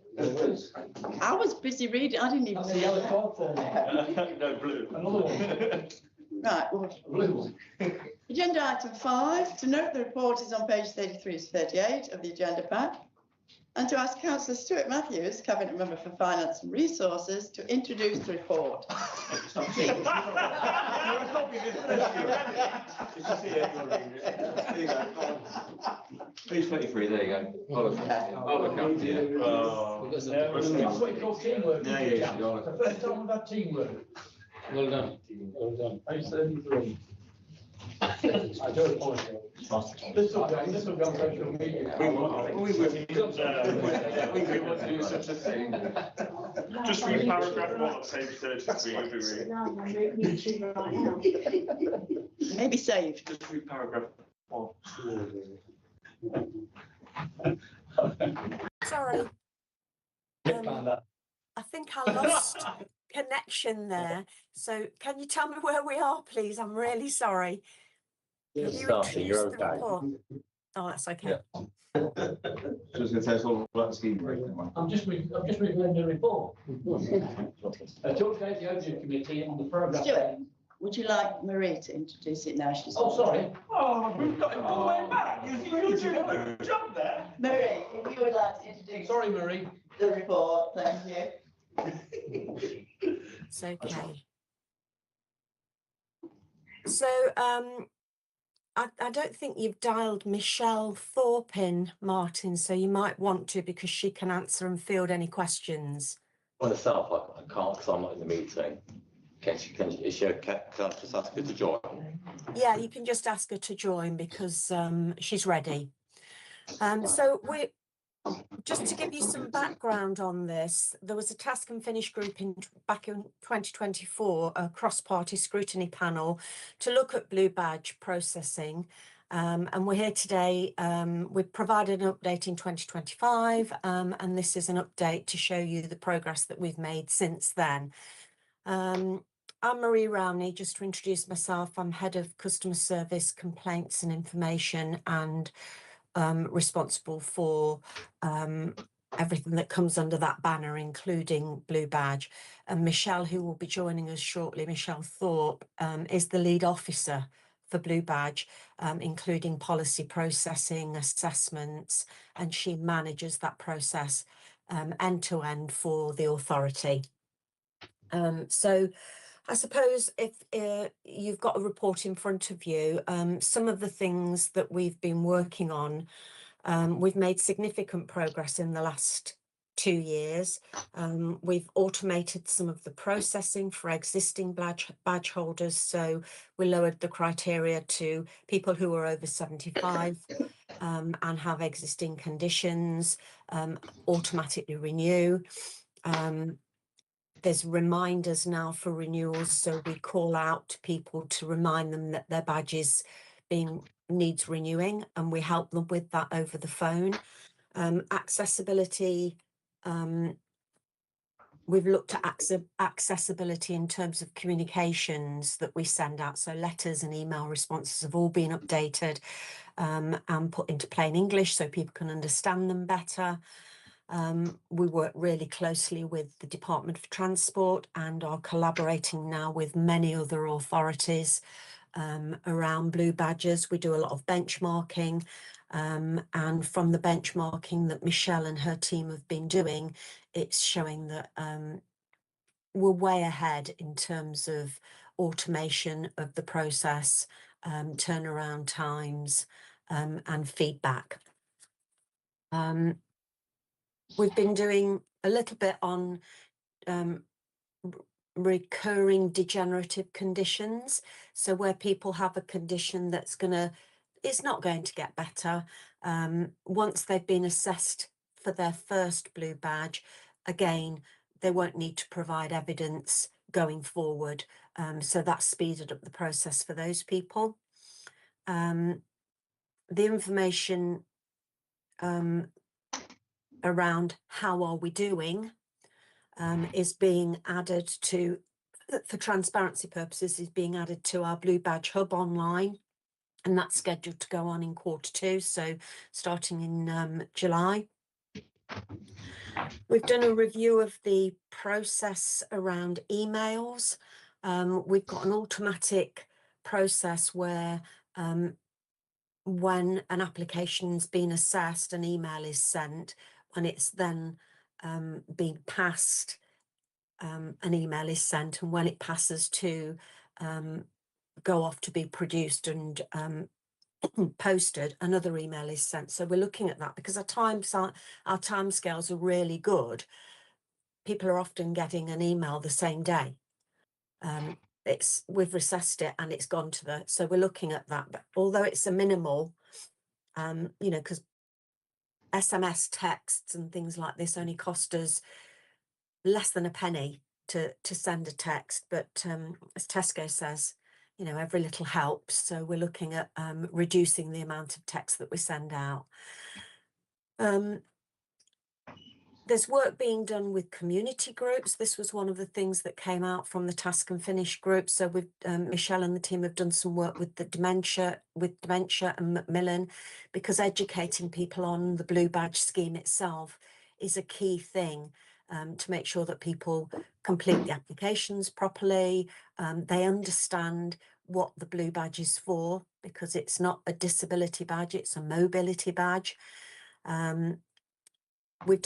I was busy reading, I didn't even That's a see yellow it. card for me. No, blue. Another one. Right, well, Blue one. agenda item 5, to note the report is on page 33 to 38 of the agenda pack. And to ask Councillor Stuart Matthews, Cabinet Member for Finance and Resources, to introduce the report. Page 23, there you go. I'll look up here. That's what you call teamwork. Yeah, yeah, yeah. The first time we've had teamwork. Well done. Well done. Page 33. I do apologise. This will be on social media. We would do such a thing. Just read paragraph 1 of page 33 of the room. No, I'm on YouTube right now. Maybe saved. Just read paragraph 1. Sorry. I think I lost connection there. So can you tell me where we are, please? I'm really sorry. Can you Starting, you're introduce the okay. report? Oh, that's okay. Just going to tell us all about the scheme breakdown. I'm just reviewing the report. Talk about the overview committee on the programme. Stuart, would you like Marie to introduce it now? She's Oh, sorry. Oh, we've got it all the way back. You're doing a good job there. Marie, if you would like to introduce Sorry, Marie. the report, thank you. It's okay. So I don't think you've dialed Michelle Thorpe in, Martin, so you might want to, because she can answer and field any questions. On myself, I can't because I'm not in the meeting. Can I just ask her to join? Yeah, you can just ask her to join because she's ready. So we just to give you some background on this, there was a task and finish group back in 2024, a cross-party scrutiny panel to look at blue badge processing. And we're here today. We've provided an update in 2025, and this is an update to show you the progress that we've made since then. I'm Marie Rowney. Just to introduce myself, I'm Head of Customer Service, Complaints and Information, and responsible for everything that comes under that banner, including Blue Badge. And Michelle, who will be joining us shortly, Michelle Thorpe, is the lead officer for Blue Badge, including policy processing, assessments, and she manages that process end to end for the authority. So I suppose if you've got a report in front of you, some of the things that we've been working on, we've made significant progress in the last 2 years. We've automated some of the processing for existing badge holders. So we lowered the criteria to people who are over 75 and have existing conditions, automatically renew. There's reminders now for renewals, so we call out to people to remind them that their badge needs renewing, and we help them with that over the phone. Accessibility, we've looked at accessibility in terms of communications that we send out, so letters and email responses have all been updated and put into plain English so people can understand them better. We work really closely with the Department for Transport and are collaborating now with many other authorities around blue badges. We do a lot of benchmarking, and from the benchmarking that Michelle and her team have been doing, it's showing that we're way ahead in terms of automation of the process, turnaround times, and feedback. We've been doing a little bit on recurring degenerative conditions. So where people have a condition that's it's not going to get better. Once they've been assessed for their first blue badge, again, they won't need to provide evidence going forward. So that's speeded up the process for those people. The information around how are we doing is being added to, for transparency purposes, is being added to our Blue Badge Hub online, and that's scheduled to go on in Q2, so starting in July. We've done a review of the process around emails. We've got an automatic process where when an application's been assessed, an email is sent. When it's then being passed, an email is sent, and when it passes to go off to be produced and posted, another email is sent. So we're looking at that because our timescales are really good. People are often getting an email the same day. we've recessed it and it's gone to the, so we're looking at that. But although it's a minimal, you know, because SMS texts and things like this only cost us less than a penny to send a text. But as Tesco says, you know, every little helps. So we're looking at reducing the amount of text that we send out. There's work being done with community groups. This was one of the things that came out from the Task and Finish group. So with Michelle and the team have done some work with the dementia and Macmillan, because educating people on the Blue Badge scheme itself is a key thing to make sure that people complete the applications properly. They understand what the Blue Badge is for, because it's not a disability badge, it's a mobility badge. We've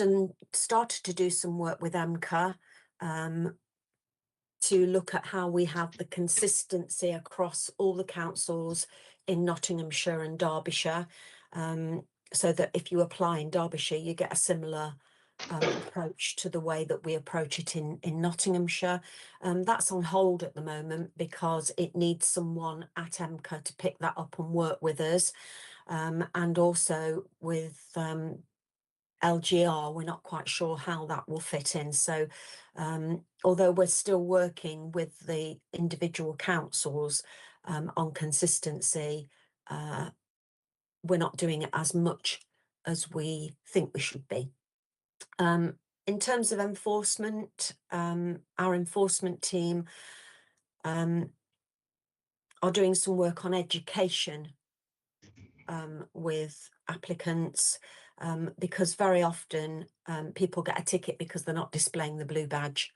started to do some work with MCA to look at how we have the consistency across all the councils in Nottinghamshire and Derbyshire, so that if you apply in Derbyshire, you get a similar approach to the way that we approach it in Nottinghamshire. That's on hold at the moment because it needs someone at MCA to pick that up and work with us, and also with LGR, we're not quite sure how that will fit in. So although we're still working with the individual councils on consistency, we're not doing it as much as we think we should be. In terms of enforcement, our enforcement team are doing some work on education with applicants, because very often people get a ticket because they're not displaying the Blue Badge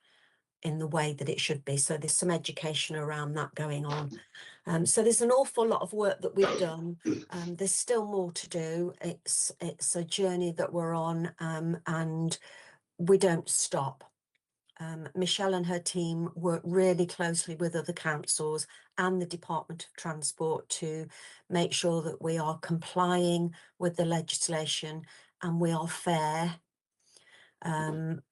in the way that it should be. So there's some education around that going on. So there's an awful lot of work that we've done. There's still more to do. It's a journey that we're on, and we don't stop. Michelle and her team work really closely with other councils and the Department of Transport to make sure that we are complying with the legislation and we are fair, and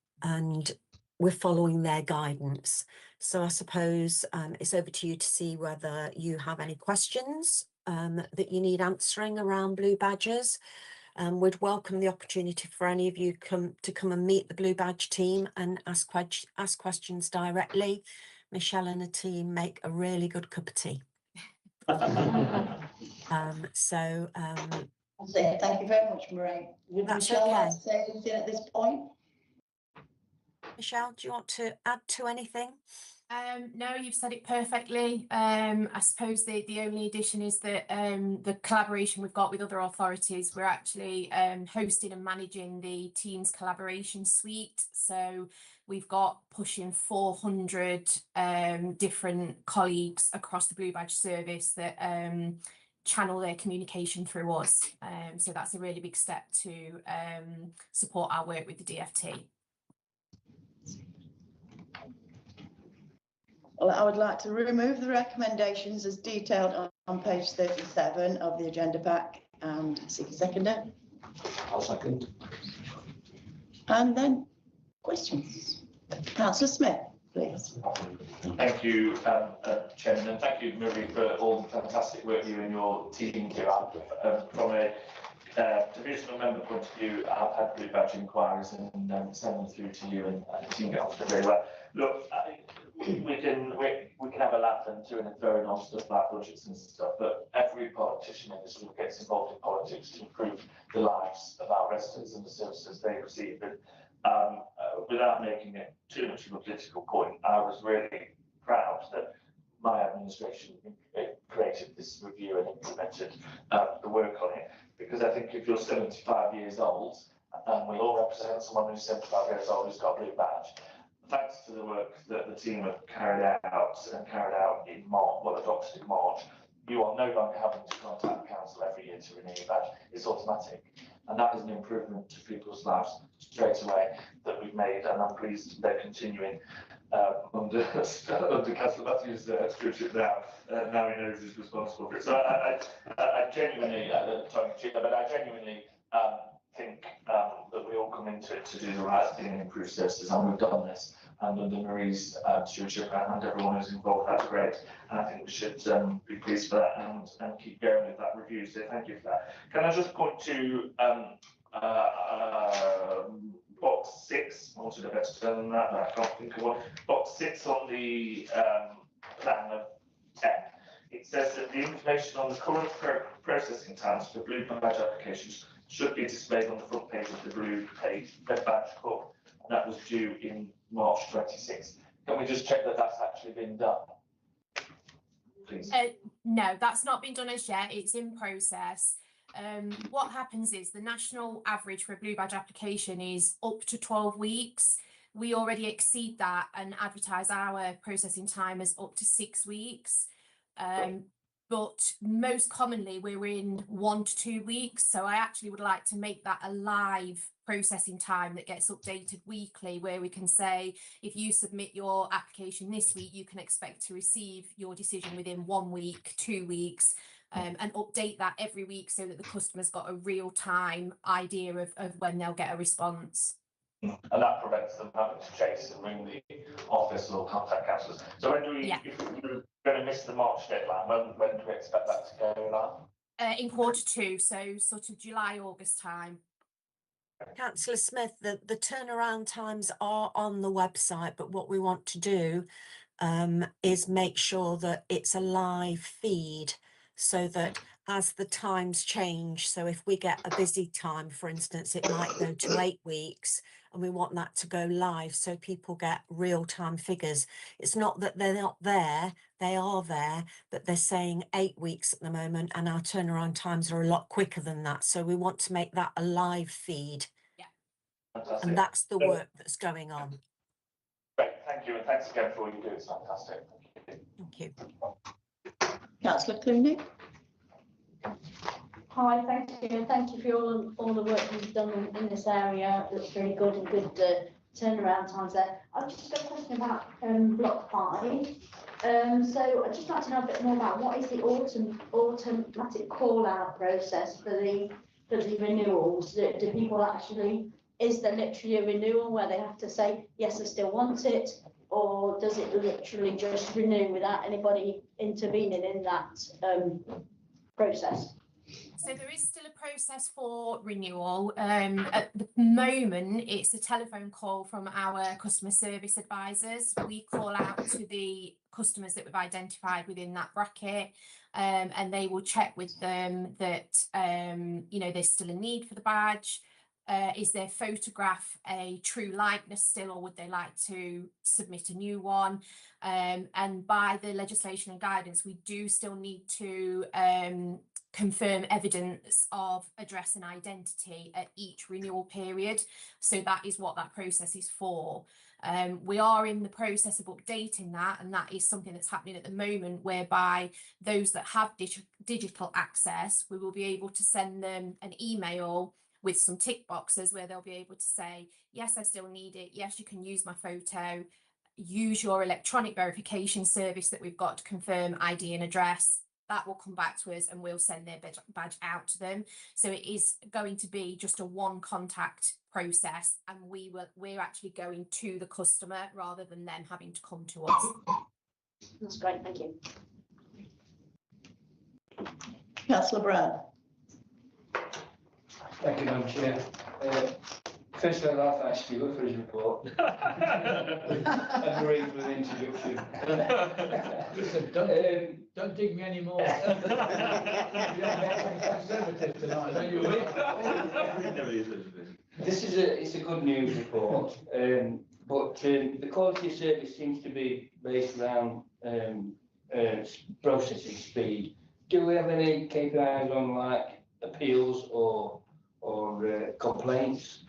we're following their guidance. So I suppose it's over to you to see whether you have any questions that you need answering around Blue Badges. We'd welcome the opportunity for any of you to come and meet the Blue Badge team and ask questions directly. Michelle and the team make a really good cup of tea. That's it. Thank you very much, Marie. Would Michelle like to say anything at this point? Michelle, do you want to add to anything? No, you've said it perfectly. I suppose the only addition is that the collaboration we've got with other authorities, we're actually hosting and managing the Teams collaboration suite. So we've got pushing 400 different colleagues across the Blue Badge service that channel their communication through us. So that's a really big step to support our work with the DFT. Well, I would like to remove the recommendations as detailed on page 37 of the agenda pack and seek a seconder. I'll second. And then questions. Councillor Smith, please. Thank you, Chairman, and thank you, Marie, for all the fantastic work you and your team do. From a divisional member point of view, I've had Blue Badge inquiries and send them through to you, and the team get on to them very well. Look, we can have a laugh and doing and throwing on stuff like budgets and stuff, but every politician in this group gets involved in politics to improve the lives of our residents and the services they receive. And without making it too much of a political point, I was really proud that my administration created this review and implemented the work on it, because I think if you're 75 years old, and we all represent someone who's 75 years old who's got a Blue Badge, thanks to the work that the team have carried out in March, well, adopted in March, you are no longer having to contact the council every year to renew your badge. It's automatic. And that is an improvement to people's lives straight away that we've made, and I'm pleased they're continuing under Councillor Matthews' stewardship now. Now he knows he's responsible for it. So I genuinely, but I genuinely think that we all come into it to do the right thing and improve services, and we've done this. and under Marie's stewardship and everyone who's involved. That's great. And I think we should be pleased for that and keep going with that review. So thank you for that. Can I just point to box 6? I wanted a better term than that, but I can't think of one. Box 6 on the plan of 10. It says that the information on the current processing times for blue badge applications should be displayed on the front page of the blue page, the badge hub. And that was due in March 26. Can we just check that that's actually been done? Please. No, that's not been done as yet. It's in process. What happens is the national average for a blue badge application is up to 12 weeks. We already exceed that and advertise our processing time as up to 6 weeks. But most commonly we're in 1 to 2 weeks. So I actually would like to make that a live processing time that gets updated weekly, where we can say, if you submit your application this week, you can expect to receive your decision within 1 week, 2 weeks, and update that every week so that the customer's got a real-time idea of when they'll get a response. And that prevents them having to chase and ring the office or contact counsellors. So when do we, if we're going to miss the March deadline, when do we expect that to go live? In Q2, so sort of July, August time. Councillor Smith, the turnaround times are on the website, but what we want to do is make sure that it's a live feed so that as the times change, so if we get a busy time, for instance, it might go to 8 weeks, and we want that to go live so people get real-time figures. It's not that they're not there, they are there, but they're saying 8 weeks at the moment, and our turnaround times are a lot quicker than that. So we want to make that a live feed. Yeah. Fantastic. And that's the work that's going on. Great, thank you, and thanks again for all you do. It's fantastic. Thank you. Councillor Clooney. Hi, thank you, and thank you for all the work you've done in this area. It's really good and good turnaround times there. I've just got a question about block 5. So I'd just like to know a bit more about what is the automatic call out process for the renewals. Do people actually, is there literally a renewal where they have to say, yes, I still want it, or does it literally just renew without anybody intervening in that process? So there is still a process for renewal. At the moment, it's a telephone call from our customer service advisors. We call out to the customers that we've identified within that bracket, and they will check with them that there's still a need for the badge. Is their photograph a true likeness still, or would they like to submit a new one? And by the legislation and guidance, we do still need to confirm evidence of address and identity at each renewal period. So that is what that process is for. We are in the process of updating that, and that is something that's happening at the moment, whereby those that have digital access, we will be able to send them an email with some tick boxes where they'll be able to say, yes, I still need it. Yes, you can use my photo. Use your electronic verification service that we've got to confirm ID and address. That will come back to us and we'll send their badge out to them. So it is going to be just a one contact process, and we're actually going to the customer rather than them having to come to us. That's great, thank you. Councillor Brown. Thank you, Madam Chair. First of all, I thank Stuart for his report. Agreed with the introduction. Listen, don't dig me anymore. Conservative tonight, don't you? It's a good news report, but the quality of service seems to be based around processing speed. Do we have any KPIs on like appeals or complaints?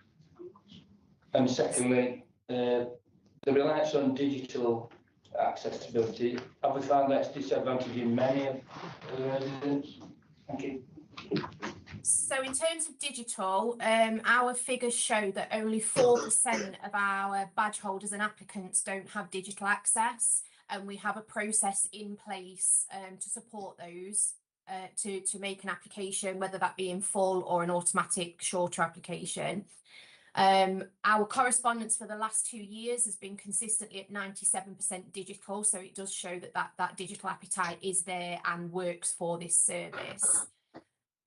And secondly, the reliance on digital accessibility, have we found that's disadvantaging many of the residents? Thank you. So in terms of digital, our figures show that only 4% of our badge holders and applicants don't have digital access, and we have a process in place to support those to make an application, whether that be in full or an automatic shorter application. Our correspondence for the last 2 years has been consistently at 97% digital, so it does show that that digital appetite is there and works for this service.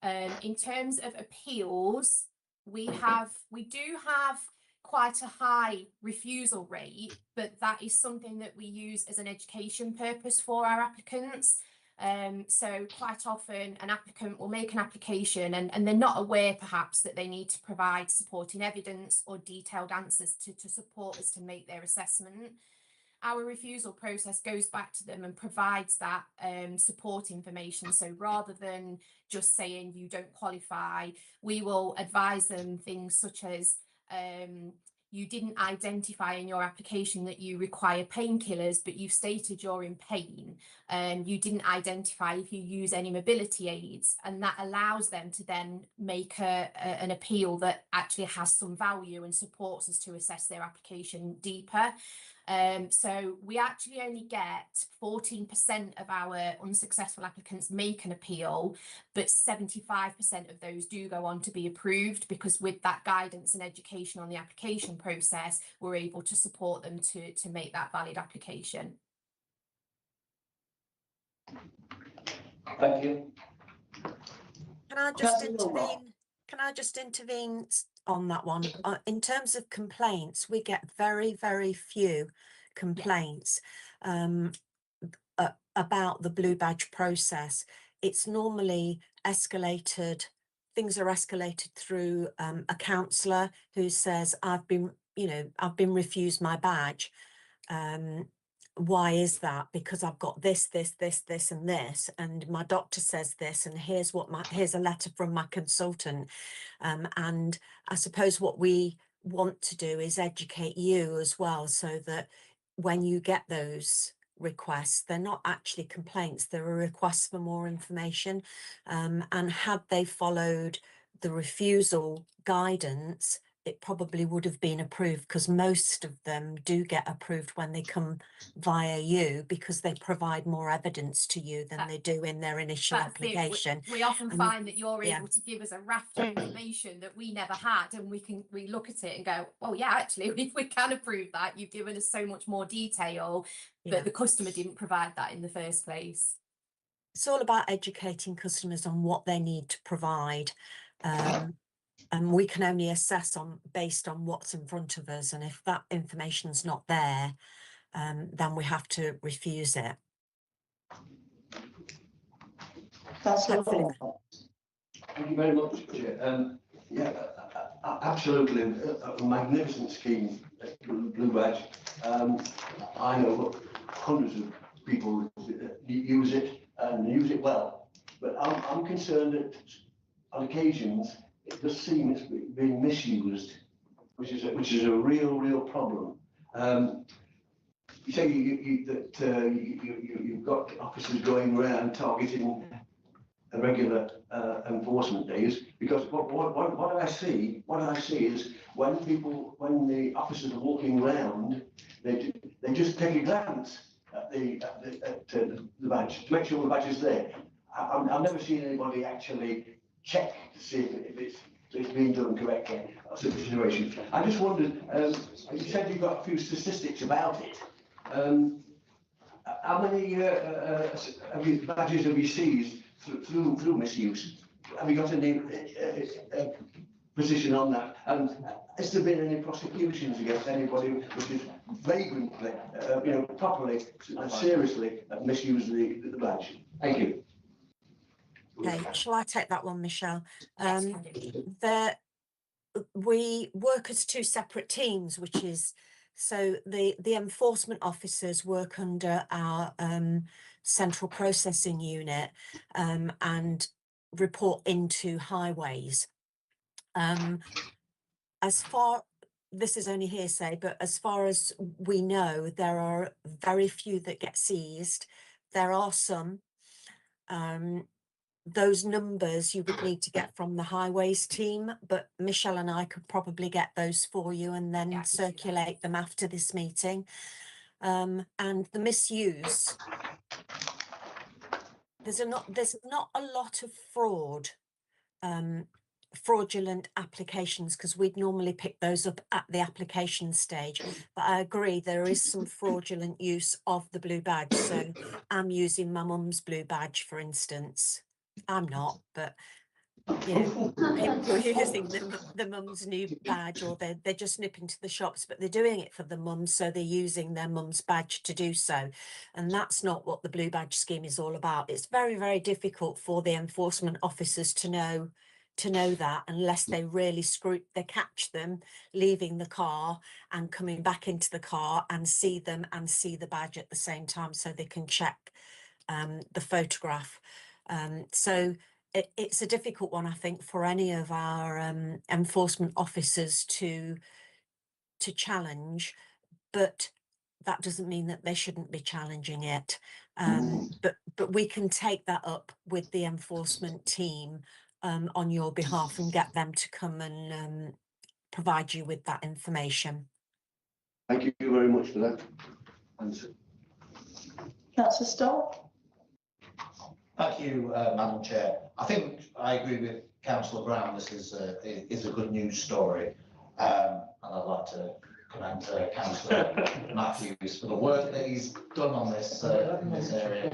In terms of appeals, we do have quite a high refusal rate, but that is something that we use as an education purpose for our applicants. So quite often an applicant will make an application and they're not aware perhaps that they need to provide supporting evidence or detailed answers to support us to make their assessment. Our refusal process goes back to them and provides that support information. So rather than just saying you don't qualify, we will advise them things such as you didn't identify in your application that you require painkillers, but you've stated you're in pain. You didn't identify if you use any mobility aids, and that allows them to then make an appeal that actually has some value and supports us to assess their application deeper. So we actually only get 14% of our unsuccessful applicants make an appeal, but 75% of those do go on to be approved, because with that guidance and education on the application process, we're able to support them to make that valid application. Thank you. Can I just intervene on that one? In terms of complaints, we get very, very few complaints about the blue badge process. It's normally escalated. Things are escalated through a counsellor who says, I've been refused my badge. Why is that? Because I've got this, and this, and my doctor says this, and here's a letter from my consultant. And I suppose what we want to do is educate you as well, so that when you get those requests, they're not actually complaints, they're a request for more information. And had they followed the refusal guidance, it probably would have been approved, because most of them do get approved when they come via you, because they provide more evidence to you than they do in their initial application. We often find that you're able to give us a raft of information that we never had, and we look at it and go, oh yeah, actually we can approve that. You've given us so much more detail, but the customer didn't provide that in the first place. It's all about educating customers on what they need to provide. And we can only assess based on what's in front of us, and if that information's not there, then we have to refuse it. Thank you very much, Chair. Yeah, absolutely, a magnificent scheme, Blue Badge. I know hundreds of people use it and use it well, but I'm concerned that on occasions it does seem it's being misused, which is a real problem. You say you've got officers going around targeting regular enforcement days, because what I see is when the officers are walking around, they just take a glance at the badge to make sure the badge is there. I've never seen anybody actually check to see if it's being done correctly. That's the situation. I just wondered, you said you've got a few statistics about it. How many badges have you seized through misuse? Have you got any position on that? And has there been any prosecutions against anybody which is vagrantly, properly and seriously misused the badge? Thank you. Okay, shall I take that one, Michelle? We work as two separate teams, which is, so the enforcement officers work under our central processing unit and report into highways. This is only hearsay, but as far as we know, there are very few that get seized. There are some. Those numbers you would need to get from the highways team, but Michelle and I could probably get those for you and then circulate them after this meeting. And the misuse, there's not a lot of fraud fraudulent applications, because we'd normally pick those up at the application stage. But I agree, there is some fraudulent use of the blue badge. So I'm using my mum's blue badge, for instance. I'm not, but you know, people are using the mum's new badge, or they're just nipping to the shops, but they're doing it for the mum, so they're using their mum's badge to do so. And that's not what the blue badge scheme is all about. It's very, very difficult for the enforcement officers to know that, unless they really they catch them leaving the car and coming back into the car and see them and see the badge at the same time, so they can check the photograph. So it's a difficult one, I think, for any of our enforcement officers to challenge, but that doesn't mean that they shouldn't be challenging it. But we can take that up with the enforcement team on your behalf and get them to come and provide you with that information. Thank you very much for that answer. Councillor Stoll. Thank you, Madam Chair. I think I agree with Councillor Brown. This is a good news story, and I'd like to commend Councillor Matthews for the work that he's done on this in this area.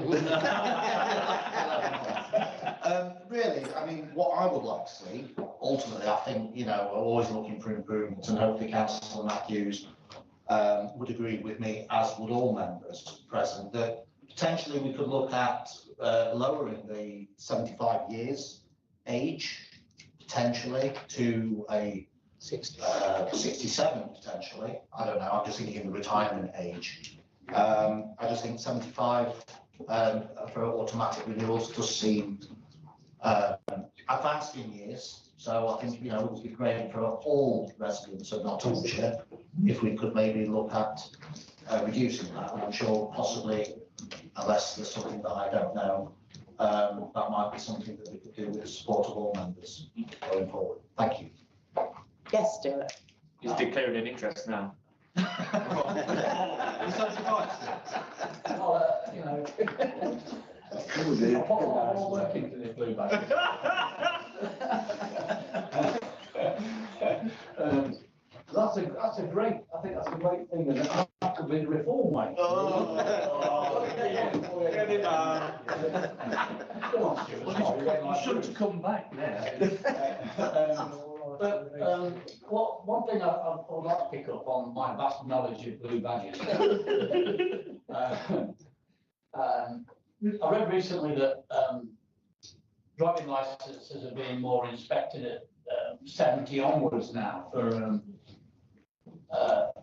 Really, I mean, what I would like to see, ultimately, I think, you know, we're always looking for improvements, and hopefully Councillor Matthews would agree with me, as would all members present, that potentially we could look at lowering the 75 years age, potentially, to a 67, potentially. I don't know, I'm just thinking the retirement age. I just think 75 for automatic renewals does seem advanced in years. So I think, you know, it would be great for all residents of Nottinghamshire if we could maybe look at reducing that. And I'm sure possibly, unless there's something that I don't know, that might be something that we could do with the support of all members going forward. Thank you. Yes, Stuart. He's declaring an interest now. You know, I'll put more work into this blue badge. That's a great, I think that's a great thing, and that could be the reform way. Get it on. Come on, Stuart. You shouldn't come back now. But one thing I would like to pick up on my vast knowledge of blue badges. I read recently that driving licences are being more inspected at 70 onwards now for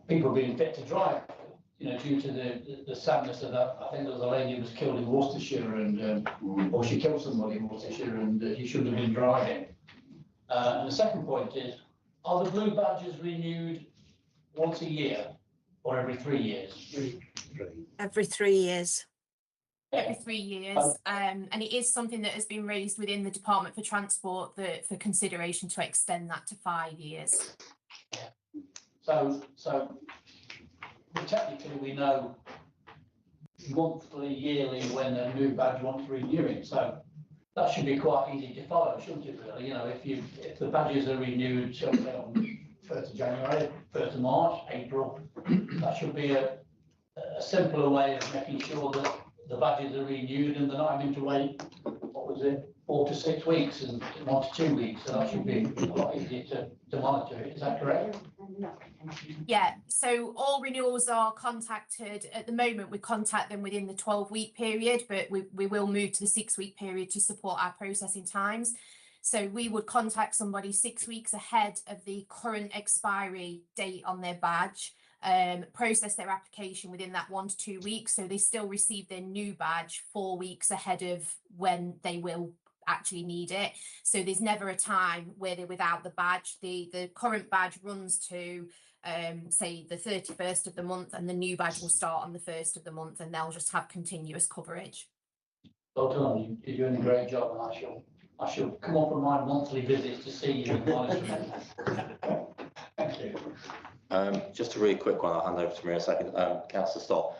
people being fit to drive. You know, due to the sadness of that. I think there was a lady who was killed in Worcestershire, and or she killed somebody in Worcestershire, and he shouldn't have been driving. And the second point is, are the blue badges renewed once a year or every 3 years? Every 3 years. Every 3 years, and it is something that has been raised within the Department for Transport for consideration to extend that to 5 years. So technically we know monthly, yearly when a new badge wants renewing. So that should be quite easy to follow, shouldn't it? Really, you know, if the badges are renewed, shall we say, on 1st of January, 1st of March, April, that should be a simpler way of making sure that the badges are renewed and they're not having to wait, what was it, 4 to 6 weeks and 1 to 2 weeks. So that should be a lot easier to monitor it. Is that correct? Yeah, so all renewals are contacted. At the moment, we contact them within the 12-week period, but we will move to the 6-week period to support our processing times. So we would contact somebody 6 weeks ahead of the current expiry date on their badge, process their application within that 1 to 2 weeks. So they still receive their new badge 4 weeks ahead of when they will actually need it. So there's never a time where they're without the badge. The current badge runs to say the 31st of the month, and the new badge will start on the 1st of the month, and they'll just have continuous coverage. Well done, you're doing a great job, and I shall come up on my monthly visits to see you and monitor you. Thank you. Just a really quick one, I'll hand over to Maria in a second. Councillor Stott,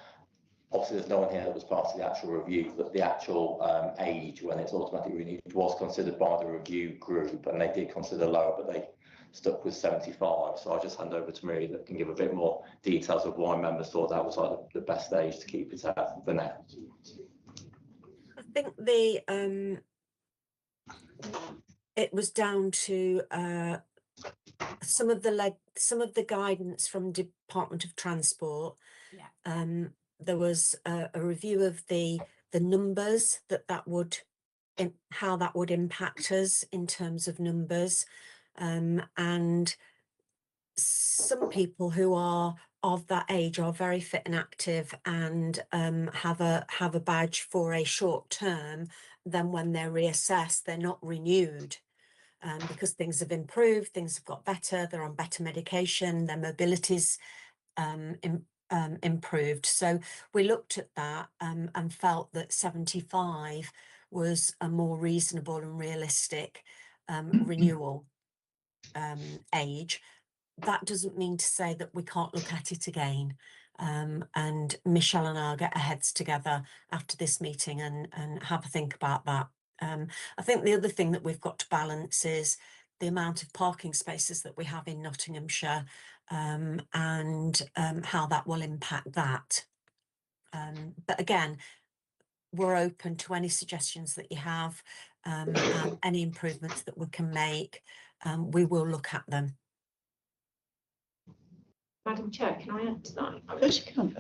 obviously there's no one here that was part of the actual review, but the actual age when it's automatically renewed was considered by the review group, and they did consider lower, but they stuck with 75. So I'll just hand over to Marie that can give a bit more details of why members thought that was like the best age to keep it at for now. I think it was down to some of the guidance from Department of Transport. Yeah. There was a review of the numbers that would how that would impact us in terms of numbers, and some people who are of that age are very fit and active and have a badge for a short term. Then when they're reassessed, they're not renewed. Because things have improved, things have got better, they're on better medication, their mobility's improved. So we looked at that and felt that 75 was a more reasonable and realistic renewal age. That doesn't mean to say that we can't look at it again. And Michelle and I'll get our heads together after this meeting and have a think about that. I think the other thing that we've got to balance is the amount of parking spaces that we have in Nottinghamshire, and how that will impact that. But again, we're open to any suggestions that you have, and any improvements that we can make. We will look at them. Madam Chair, can I add to that? Of course you can.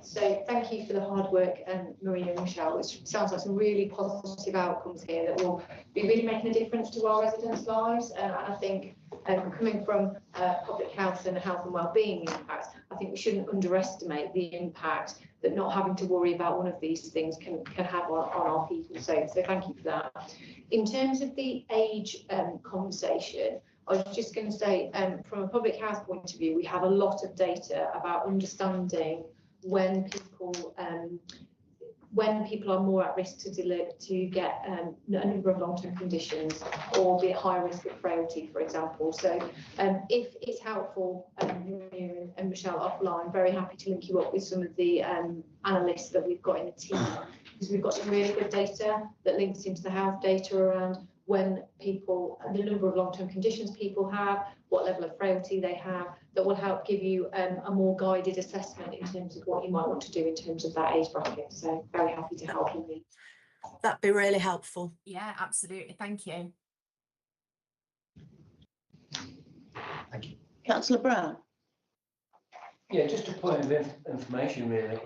So thank you for the hard work, Maria and Michelle, which sounds like some really positive outcomes here that will be really making a difference to our residents' lives. And I think coming from public health and health and wellbeing impact, I think we shouldn't underestimate the impact that not having to worry about one of these things can have on our people. So thank you for that. In terms of the age conversation, I was just going to say, from a public health point of view, we have a lot of data about understanding when people are more at risk to get a number of long-term conditions or be at high risk of frailty, for example. So if it's helpful, Maria and Michelle offline, very happy to link you up with some of the analysts that we've got in the team, because we've got some really good data that links into the health data around when people, the number of long-term conditions people have, what level of frailty they have, that will help give you a more guided assessment in terms of what you might want to do in terms of that age bracket. So very happy to help you. That'd be really helpful. Yeah, absolutely. Thank you. Thank you. Councillor Brown. Yeah, just a point of information really.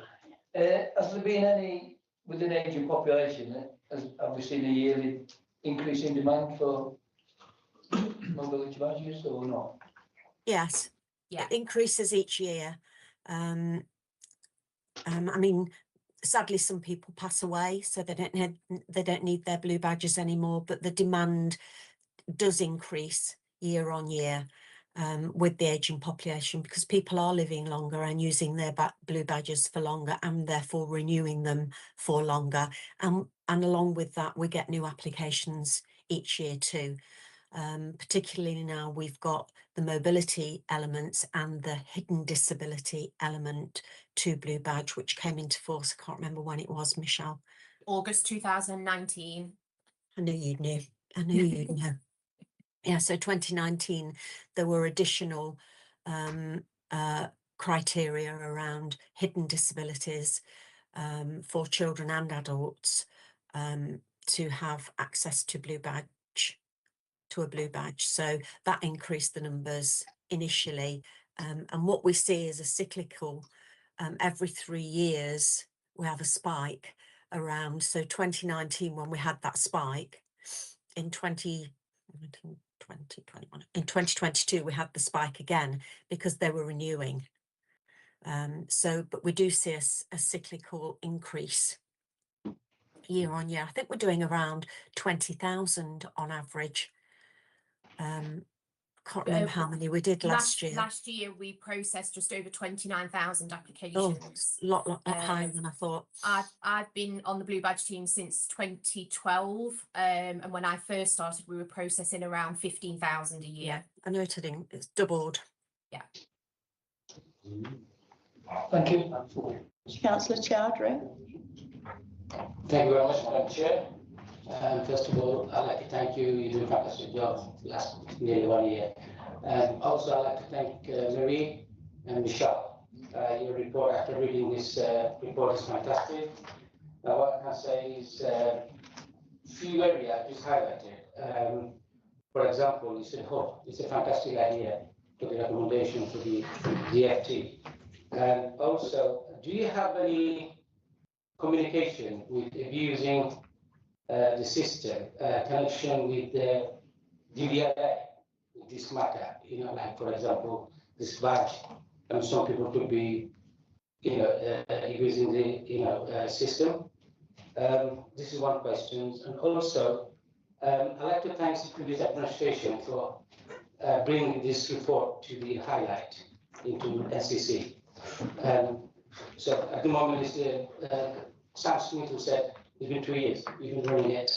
Has there been any, with an ageing population, have we seen a yearly increase in demand for mobility badges or not? Yes, yeah, it increases each year. I mean, sadly, some people pass away, so they don't need their blue badges anymore. But the demand does increase year on year with the ageing population, because people are living longer and using their blue badges for longer, and therefore renewing them for longer. And along with that, we get new applications each year too. Particularly now we've got the mobility elements and the hidden disability element to Blue Badge, which came into force. I can't remember when it was, Michelle. August 2019. I knew you'd know. I knew you'd know. Yeah, so 2019, there were additional criteria around hidden disabilities for children and adults to have access to Blue Badge. To a blue badge, so that increased the numbers initially, and what we see is a cyclical. Every 3 years we have a spike around. So 2019, when we had that spike, in 2022 we had the spike again because they were renewing. But we do see a cyclical increase year on year. I think we're doing around 20,000 on average. Can't remember how many we did last year. Last year we processed just over 29,000 applications. Oh, lot higher than I thought. I've been on the Blue Badge team since 2012, and when I first started, we were processing around 15,000 a year. Yeah, I know it's doubled. Yeah. Thank you. Councillor Chowdhury. Thank you very much, Madam Chair. First of all, I'd like to thank you. You do a fantastic job last nearly 1 year. Also, I'd like to thank Marie and Michelle. Your report, after reading this report, is fantastic. What I can say is few areas just highlighted. For example, you said, oh, it's a fantastic idea for the recommendation for the DFT. And also, do you have any communication with abusing the system, connection with the DVLA, with this matter? You know, like for example, this badge, and some people could be, using the, system. This is one question, and also I'd like to thank the previous administration for bringing this report to the highlight into NCC. So at the moment, Sam Smith who said it's been 2 years, we've been running it.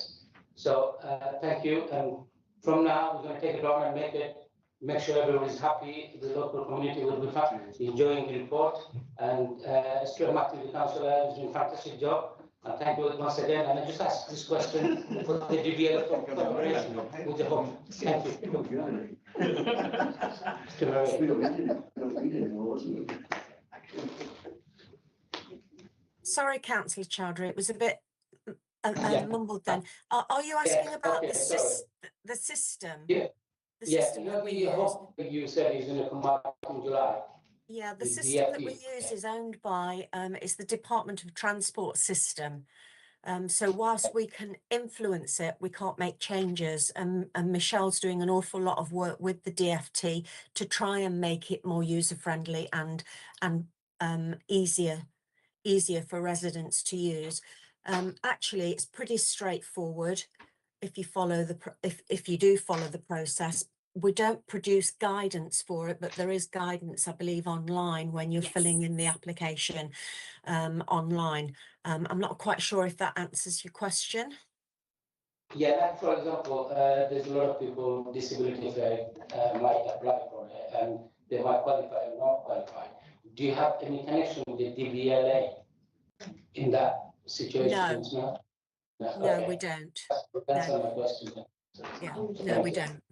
So thank you, and from now we're going to take it on and make sure everyone is happy. The local community will be happy, enjoying the report, and Stuart Matthew, the councillor, has done a fantastic job. And thank you once again. And I just asked this question for the DBL collaboration with the home. Thank you. Sorry, Councillor Chowdhury, it was a bit mumbled then. Are you asking about the system? Yeah. The system that we use? You said is going to come out in July. Yeah, the system that we use is owned by, it's the Department of Transport system. So whilst we can influence it, we can't make changes. And Michelle's doing an awful lot of work with the DFT to try and make it more user-friendly and easier for residents to use. Actually, it's pretty straightforward if you follow if you do follow the process. We don't produce guidance for it, but there is guidance, I believe, online when you're filling in the application online. I'm not quite sure if that answers your question. Yeah, like for example, there's a lot of people with disabilities that might apply for it, and they might qualify or not qualify. Do you have any connection with the DVLA in that situation? No, okay. We don't. That's my question. Yeah, no, we don't.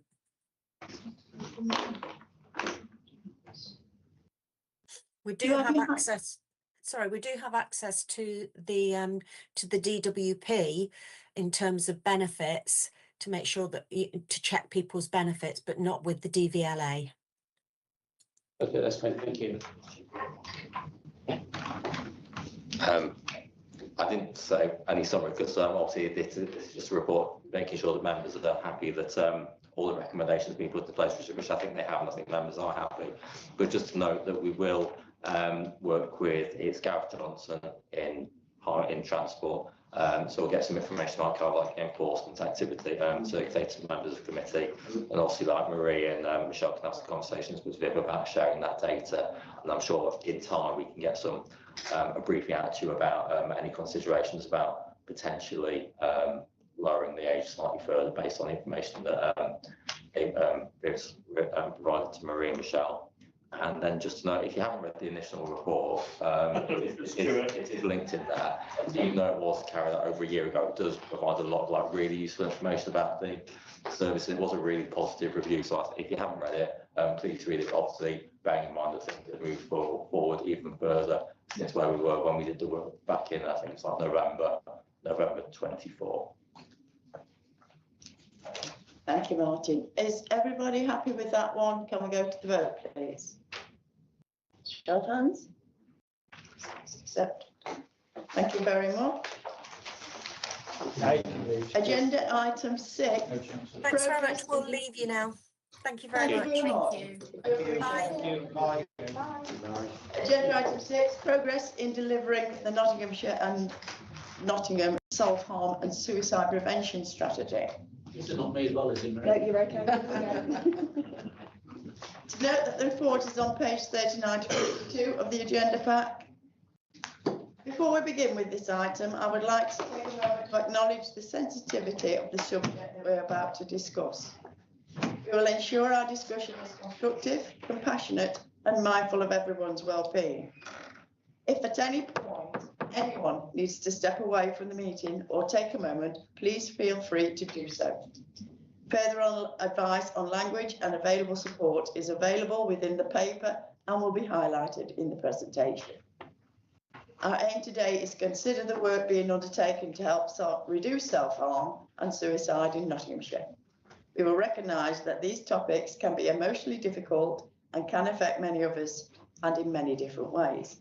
We do have access. Sorry, we do have access to the DWP in terms of benefits to make sure that to check people's benefits, but not with the DVLA. Okay, that's fine. Thank you. I didn't say any summary because obviously this is just a report making sure that members are happy that all the recommendations have been put into place, which I think they have, and I think members are happy. But just to note that we will work with Gareth Johnson in transport. So we'll get some information on kind of like enforcement activity, circulate to members of the committee, and obviously like Marie and Michelle can have some conversations with Viv about sharing that data. And I'm sure in time we can get some a briefing out to you about any considerations about potentially lowering the age slightly further based on the information that Viv's provided to Marie and Michelle. And then just to note, if you haven't read the initial report, it is linked in there. Even though it was carried out over a year ago, it does provide a lot of like really useful information about the service. It was a really positive review. So if you haven't read it, please read it. Obviously, bearing in mind that things have moved forward even further since where we were when we did the work back in, I think it's like November 24. Thank you, Martin. Is everybody happy with that one? Can we go to the vote, please? Show of hands. Accept. Thank you very much. Agenda item 6. Thanks very much. We'll leave you now. Thank you very much. Thank you. Bye. Bye. Agenda item 6, progress in delivering the Nottinghamshire and Nottingham self-harm and suicide prevention strategy. This is not me as well as him. No, you're okay. To note that the report is on page 39 to 52 of the agenda pack. Before we begin with this item, I would like to take a moment to acknowledge the sensitivity of the subject that we're about to discuss. We will ensure our discussion is constructive, compassionate and mindful of everyone's well-being. If at any point anyone needs to step away from the meeting or take a moment, please feel free to do so. Further advice on language and available support is available within the paper and will be highlighted in the presentation. Our aim today is to consider the work being undertaken to help reduce self-harm and suicide in Nottinghamshire. We will recognise that these topics can be emotionally difficult and can affect many of us and in many different ways.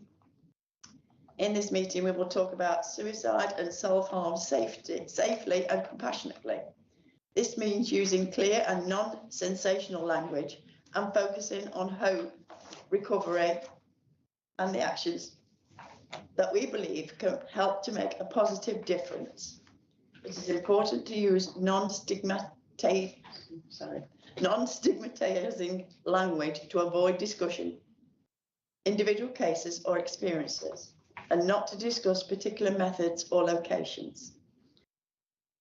In this meeting, we will talk about suicide and self-harm safely and compassionately. This means using clear and non-sensational language and focusing on hope, recovery, and the actions that we believe can help to make a positive difference. It is important to use non-stigmatizing language to avoid discussion, individual cases or experiences, and not to discuss particular methods or locations.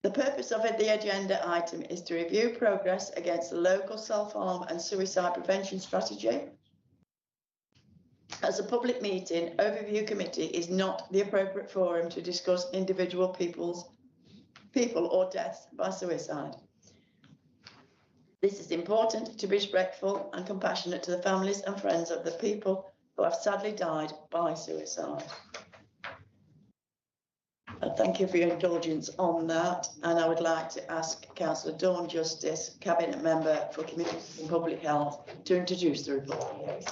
The purpose of the agenda item is to review progress against the local self-harm and suicide prevention strategy. As a public meeting, Overview Committee is not the appropriate forum to discuss individual people or deaths by suicide. This is important to be respectful and compassionate to the families and friends of the people who have sadly died by suicide. Thank you for your indulgence on that. And I would like to ask Councillor Dawn Justice, Cabinet Member for Communities and Public Health, to introduce the report.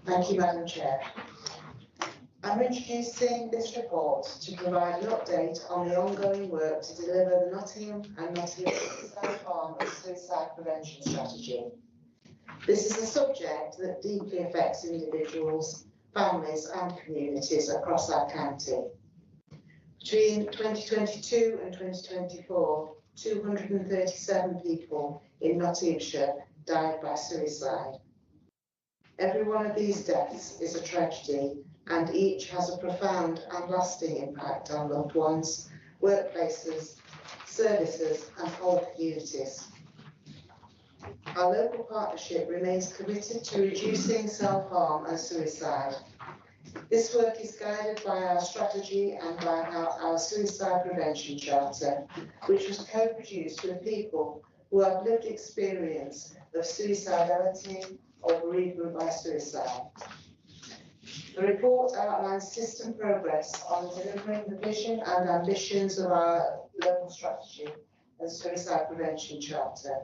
Thank you, Madam Chair. I'm introducing this report to provide an update on the ongoing work to deliver the Nottingham and Nottinghamshire self-harm and suicide prevention strategy. This is a subject that deeply affects individuals, families and communities across our county. Between 2022 and 2024, 237 people in Nottinghamshire died by suicide. Every one of these deaths is a tragedy, and each has a profound and lasting impact on loved ones, workplaces, services and whole communities. Our local partnership remains committed to reducing self-harm and suicide. This work is guided by our strategy and by our suicide prevention charter, which was co-produced with people who have lived experience of suicidality or bereavement by suicide. The report outlines system progress on delivering the vision and ambitions of our local strategy and suicide prevention charter.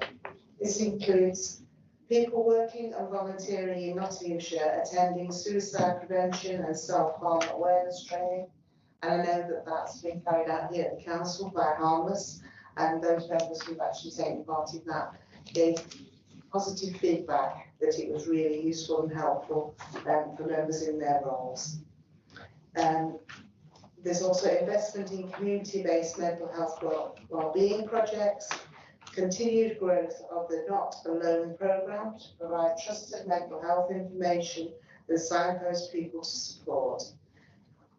This includes people working and volunteering in Nottinghamshire attending suicide prevention and self-harm awareness training. And I know that that's been carried out here at the council by Harmless, and those members who've actually taken part in that gave positive feedback that it was really useful and helpful for members in their roles. There's also investment in community-based mental health wellbeing projects, continued growth of the Not Alone programme to provide trusted mental health information and signpost people to support.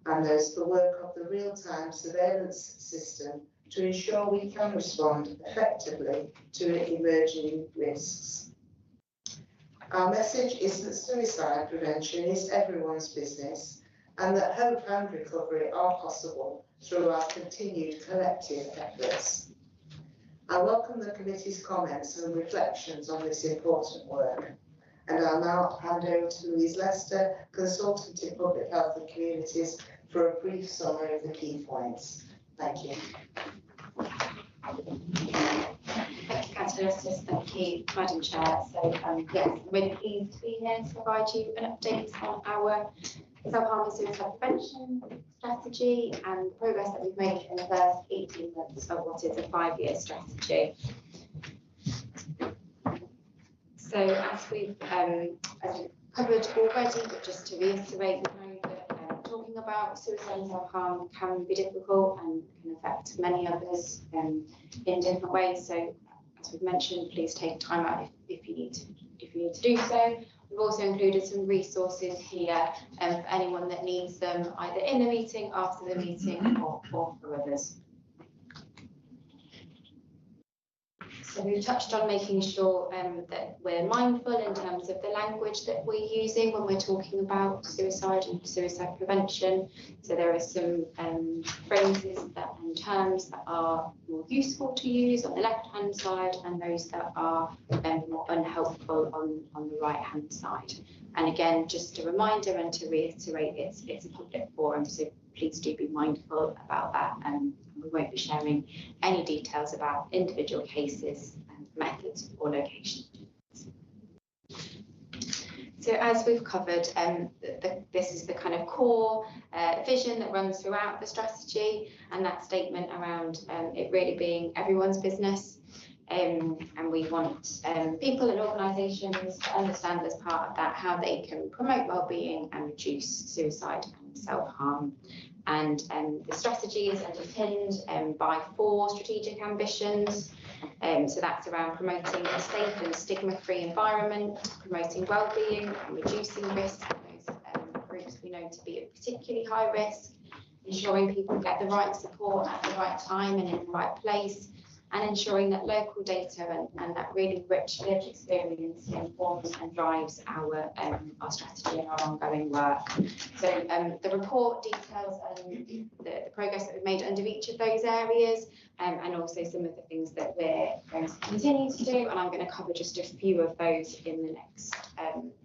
And there's the work of the real-time surveillance system to ensure we can respond effectively to emerging risks. Our message is that suicide prevention is everyone's business and that hope and recovery are possible through our continued collective efforts. I welcome the committee's comments and reflections on this important work, and I'll now hand over to Louise Lester, Consultant in Public Health and Communities, for a brief summary of the key points. Thank you. Thank you, Councillor Justice. Thank you, Madam Chair. So, yes, I'm really pleased to be here to provide you an update on our self-harm and suicide prevention strategy and the progress that we've made in the first 18 months of what is a 5-year strategy. So, as we've covered already, but just to reiterate, we know that talking about suicide and self-harm can be difficult and can affect many others in different ways. So, as we've mentioned, please take time out if you need to do so. We've also included some resources here for anyone that needs them, either in the meeting, after the meeting, or for others. So we've touched on making sure that we're mindful in terms of the language that we're using when we're talking about suicide and suicide prevention. So there are some phrases and terms that are more useful to use on the left-hand side and those that are more unhelpful on the right-hand side. And again, just a reminder and to reiterate, it's a public forum, so please do be mindful about that. We won't be sharing any details about individual cases, methods or locations. So as we've covered, this is the kind of core vision that runs throughout the strategy, and that statement around it really being everyone's business. And we want people and organisations to understand as part of that how they can promote wellbeing and reduce suicide and self-harm. And the strategy is underpinned by 4 strategic ambitions. So that's around promoting a safe and stigma-free environment, promoting wellbeing and reducing risk for those groups we know to be at particularly high risk, ensuring people get the right support at the right time and in the right place, and ensuring that local data and that really rich lived experience informs and drives our strategy and our ongoing work. So the report details the progress that we've made under each of those areas, and also some of the things that we're going to continue to do, and I'm going to cover just a few of those in the next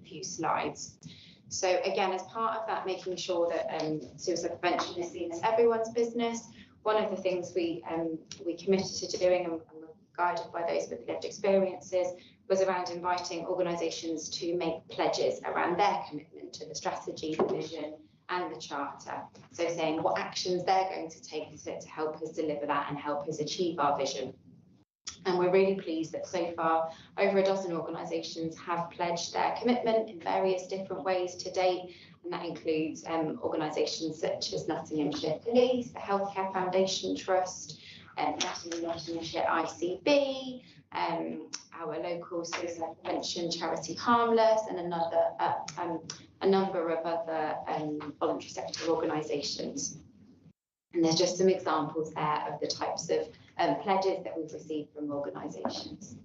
few slides. So again, as part of that, making sure that suicide prevention is seen as everyone's business, one of the things we committed to doing and were guided by those with lived experiences was around inviting organisations to make pledges around their commitment to the strategy, the vision and the charter. So saying what actions they're going to take to help us deliver that and help us achieve our vision. And we're really pleased that so far over a dozen organisations have pledged their commitment in various different ways to date. And that includes organisations such as Nottinghamshire Police, the Healthcare Foundation Trust, Nottinghamshire ICB, our local suicide prevention charity Harmless, and a number of other voluntary sector organisations. And there's just some examples there of the types of pledges that we've received from organisations.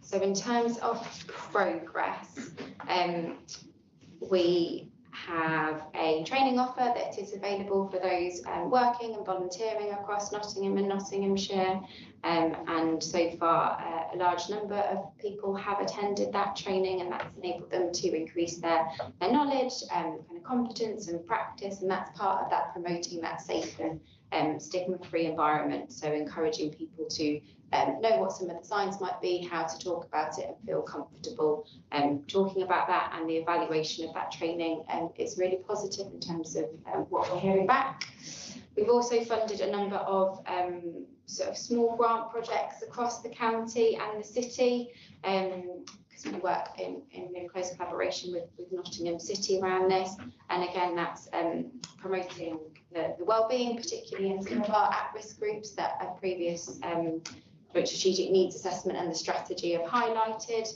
So in terms of progress, we have a training offer that is available for those working and volunteering across Nottingham and Nottinghamshire. And so far, a large number of people have attended that training, and that's enabled them to increase their knowledge, kind of competence and practice. And that's part of that promoting that safe and stigma-free environment. So encouraging people to know what some of the signs might be, how to talk about it and feel comfortable talking about that. And the evaluation of that training is really positive in terms of what we're hearing back. We've also funded a number of sort of small grant projects across the county and the city, because we work in close collaboration with Nottingham City around this. And again, that's promoting the wellbeing, particularly in some of our at-risk groups that a previous strategic needs assessment and the strategy have highlighted.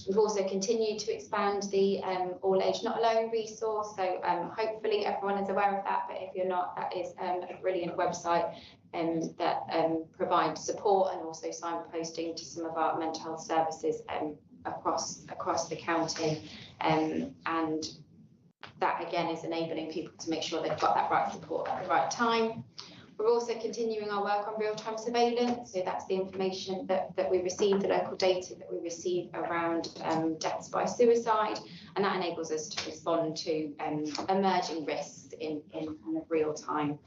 We've also continued to expand the All Age Not Alone resource, so hopefully everyone is aware of that, but if you're not, that is a brilliant website that provides support and also signposting to some of our mental health services across the county, and that again is enabling people to make sure they've got that right support at the right time. We're also continuing our work on real-time surveillance, so that's the information that we receive, the local data that we receive around deaths by suicide, and that enables us to respond to emerging risks in kind of real time.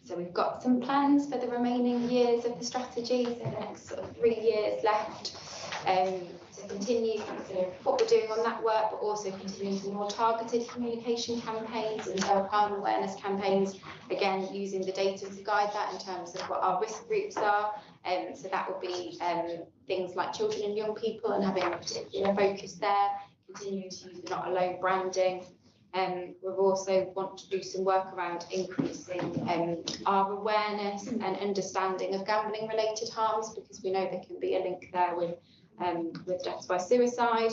So we've got some plans for the remaining years of the strategy, so the next sort of 3 years left. To continue what we're doing on that work, but also continue some more targeted communication campaigns and self-harm awareness campaigns, again using the data to guide that in terms of what our risk groups are. So that will be things like children and young people and having a particular focus there, continuing to use the Not Alone branding. We also want to do some work around increasing our awareness and understanding of gambling related harms, because we know there can be a link there with deaths by suicide.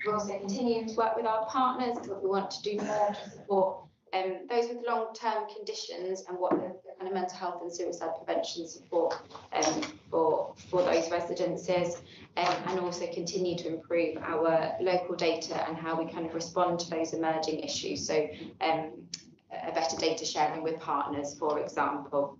We're also continuing to work with our partners, but we want to do more to support those with long-term conditions and what the kind of mental health and suicide prevention support for those residences, and also continue to improve our local data and how we kind of respond to those emerging issues. So a better data sharing with partners, for example.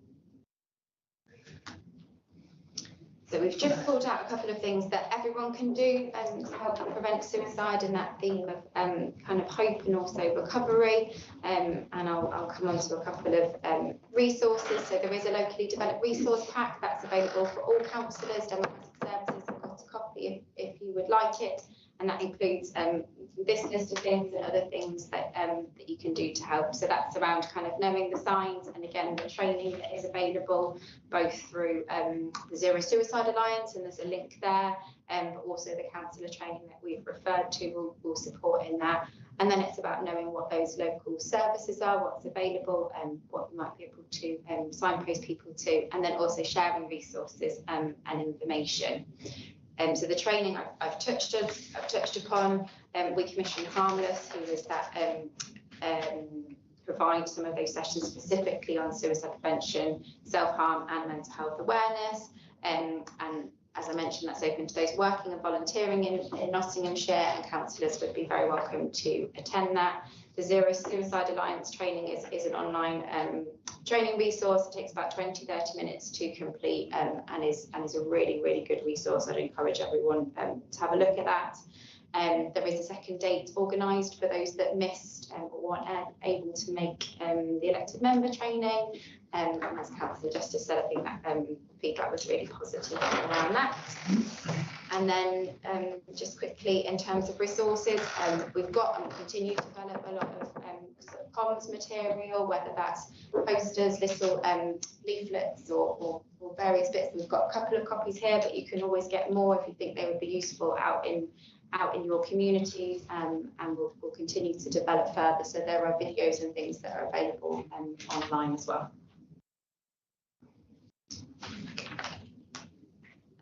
So we've just pulled out a couple of things that everyone can do to help prevent suicide, in that theme of kind of hope and also recovery. And I'll come on to a couple of resources. So there is a locally developed resource pack that's available for all councillors. Democratic Services have got a copy if you would like it. And that includes this list of things and other things that that you can do to help. So that's around kind of knowing the signs, and again the training that is available both through the Zero Suicide Alliance, and there's a link there, but also the councillor training that we've referred to will support in that. And then it's about knowing what those local services are, what's available, and what you might be able to signpost people to, and then also sharing resources and information. So the training I've touched upon. We commissioned Harmless, who is that provide some of those sessions specifically on suicide prevention, self-harm and mental health awareness. And as I mentioned, that's open to those working and volunteering in Nottinghamshire, and councillors would be very welcome to attend that. The Zero Suicide Alliance training is an online training resource. It takes about 20-30 minutes to complete, and is a really good resource. I'd encourage everyone to have a look at that. There is a second date organised for those that missed or weren't able to make the elected member training. And as Councillor Justice said, I think that feedback was really positive around that. And then just quickly, in terms of resources, we've got and continue to develop a lot of sort of comms material, whether that's posters, little leaflets or various bits. We've got a couple of copies here, but you can always get more if you think they would be useful out in your communities, and we'll continue to develop further. So there are videos and things that are available online as well.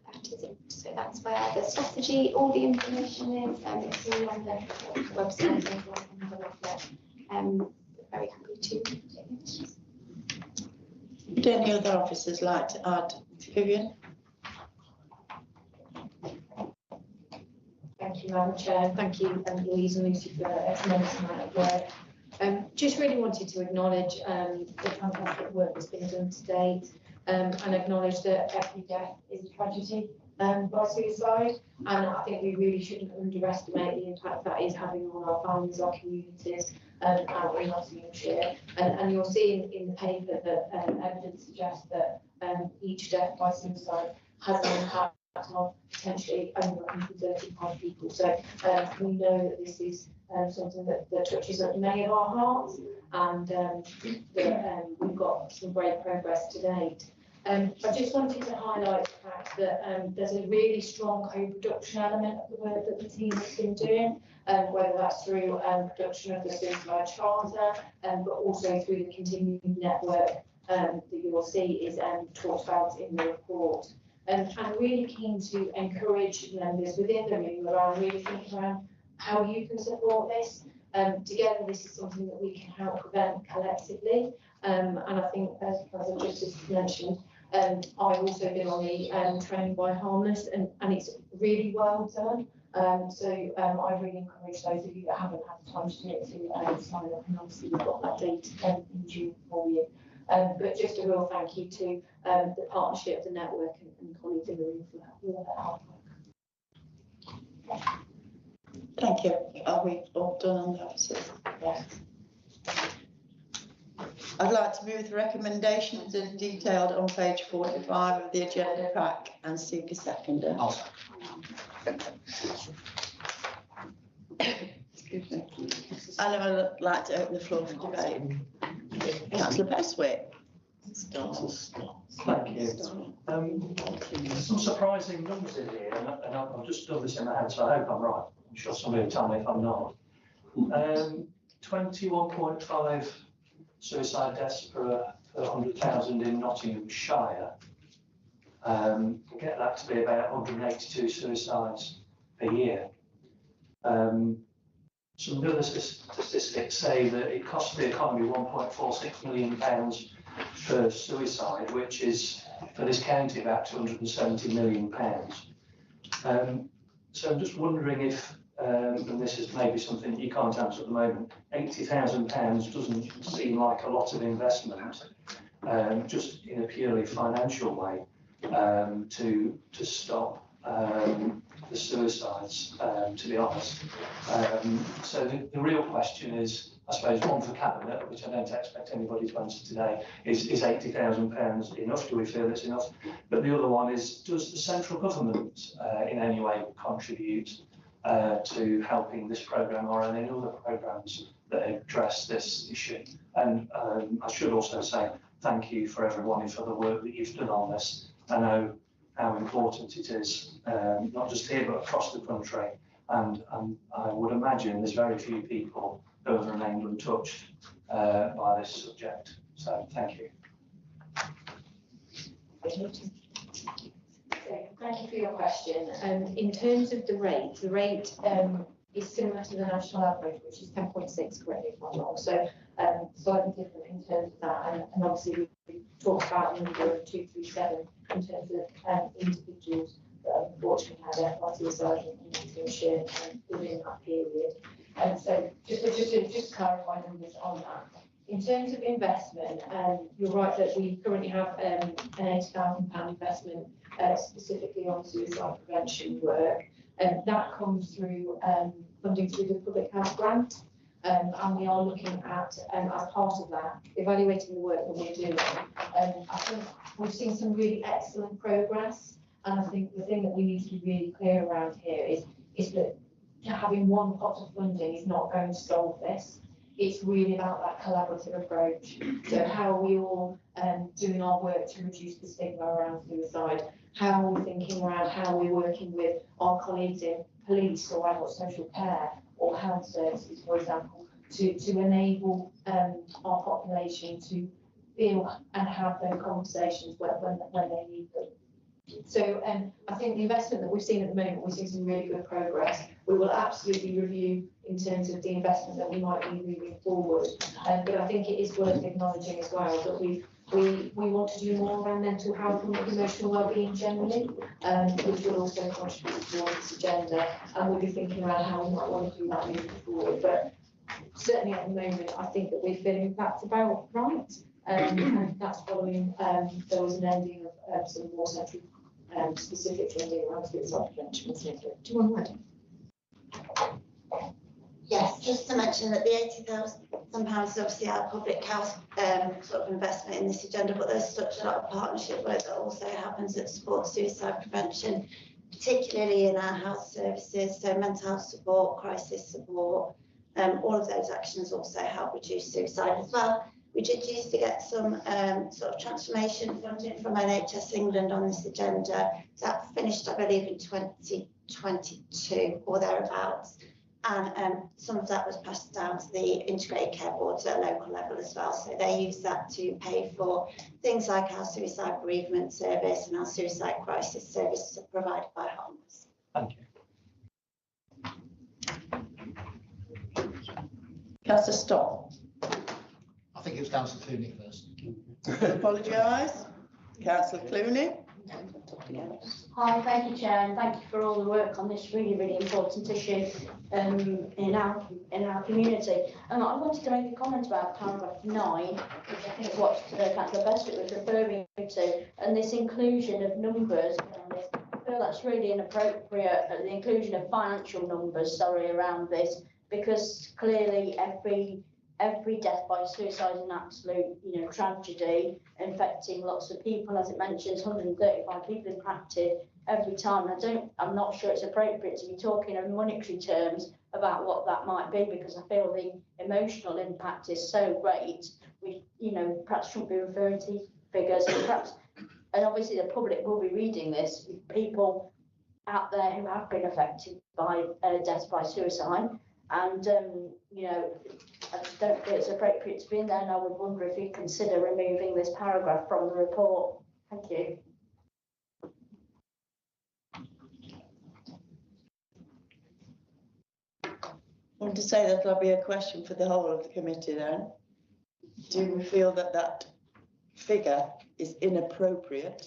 That is it. So that's where the strategy, all the information is, it's all on the website. So everyone can have a look at it. Very happy to take questions. Would any other officers like to add? Vivian? Thank you, Madam Chair. Thank you, Louise and Lucy, for a tremendous amount of work. Just really wanted to acknowledge the fantastic work that's been done to date, and acknowledge that every death is a tragedy by suicide. And I think we really shouldn't underestimate the impact that is having on our families, our communities, out in Nottinghamshire. And you'll see in the paper that evidence suggests that each death by suicide has an impact of potentially over 135 people. So we know that this is something that touches up many of our hearts, and that we've got some great progress to date. I just wanted to highlight the fact that there's a really strong co-production element of the work that the team has been doing, whether that's through production of the Suicide Charter, but also through the continuing network that you will see is talked about in the report. And I'm really keen to encourage members within the room around really thinking around how you can support this. Together, this is something that we can help prevent collectively. And I think, as I just mentioned, I've also been on the training by Harmless, and it's really well done. So I really encourage those of you that haven't had the time to do it to sign up, and obviously we've got that date in June for you. But just a real thank you to the partnership, the network, and colleagues in the room for all that hard work. Thank you. Are we all done on that? Yes. I'd like to move the recommendations as detailed on page 45 of the agenda pack and seek a seconder. Excuse me. And I would like to open the floor for debate. Councillor Bestwick. Thank you. There's some surprising numbers in here, and I've just done this in my head, so I hope I'm right. I'm sure somebody will tell me if I'm not. 21.5 suicide deaths per 100,000 in Nottinghamshire. Get that to be about 182 suicides a year. Some of the other statistics say that it costs the economy £1.46 million per suicide, which is for this county about £270 million. So I'm just wondering if, and this is maybe something that you can't answer at the moment, £80,000 doesn't seem like a lot of investment, just in a purely financial way, to stop the suicides, to be honest. So the real question is, I suppose, one for Cabinet, which I don't expect anybody to answer today, is £80,000 enough? Do we feel it's enough? But the other one is, does the central government in any way contribute to helping this programme or any other programmes that address this issue? And I should also say thank you for everyone for the work that you've done on this. I know how important it is, not just here but across the country, and I would imagine there's very few people who have remained untouched by this subject. So thank you. Thank you for your question. In terms of the rate is similar to the national average, which is 10.6, correct me if I'm wrong. So slightly different in terms of that. And obviously we talked about the number of 237 in terms of individuals that unfortunately had their suicide in Nottinghamshire within that period. And so just to clarify numbers on that. In terms of investment, you're right that we currently have an £80,000 investment specifically on suicide prevention work. That comes through funding through the public health grant. And we are looking at, as part of that, evaluating the work that we're doing. I think we've seen some really excellent progress. And I think the thing that we need to be really clear around here is that having one pot of funding is not going to solve this. It's really about that collaborative approach. So how are we all doing our work to reduce the stigma around suicide? How are we thinking around how we're working with our colleagues in police or adult social care or health services, for example, to enable our population to feel and have those conversations when they need them. So I think the investment that we've seen at the moment, we've seen some really good progress. We will absolutely review in terms of the investment that we might be moving forward. But I think it is worth acknowledging as well that we want to do more around mental health and emotional wellbeing generally, which will also contribute towards this agenda. And we'll be thinking around how we might want to do that moving forward. But certainly at the moment, I think that we're feeling that's about right. And that's following, there was an ending of some more central specific funding around suicide prevention. Do you want to add? Yes, just to mention that the £80,000 is obviously our public health sort of investment in this agenda, but there's such a lot of partnership work that also happens that supports suicide prevention, particularly in our health services, so mental health support, crisis support, all of those actions also help reduce suicide as well. We did used to get some sort of transformation funding from NHS England on this agenda. That finished, I believe, in 2022 or thereabouts. And some of that was passed down to the integrated care boards at a local level as well. So they use that to pay for things like our suicide bereavement service and our suicide crisis service provided by homes. Thank you. Councillor Stott. I think it was Councillor Clooney first. Apologise. Councillor Clooney. Hi, thank you, Chair, and thank you for all the work on this really, really important issue in our community. I wanted to make a comment about paragraph 9, which I think is what Councillor Bestwick was referring to, and this inclusion of numbers. I feel that's really inappropriate, the inclusion of financial numbers, around this, because clearly every death by suicide is an absolute, tragedy, infecting lots of people. As it mentions, 135 people impacted every time. I'm not sure it's appropriate to be talking in monetary terms about what that might be, because I feel the emotional impact is so great. We, perhaps shouldn't be referring to figures, and obviously the public will be reading this. People out there who have been affected by death by suicide. And, I just don't feel it's appropriate to be in there, and I would wonder if you'd consider removing this paragraph from the report. Thank you. I want to say that there'll be a question for the whole of the committee then. Do we feel that that figure is inappropriate,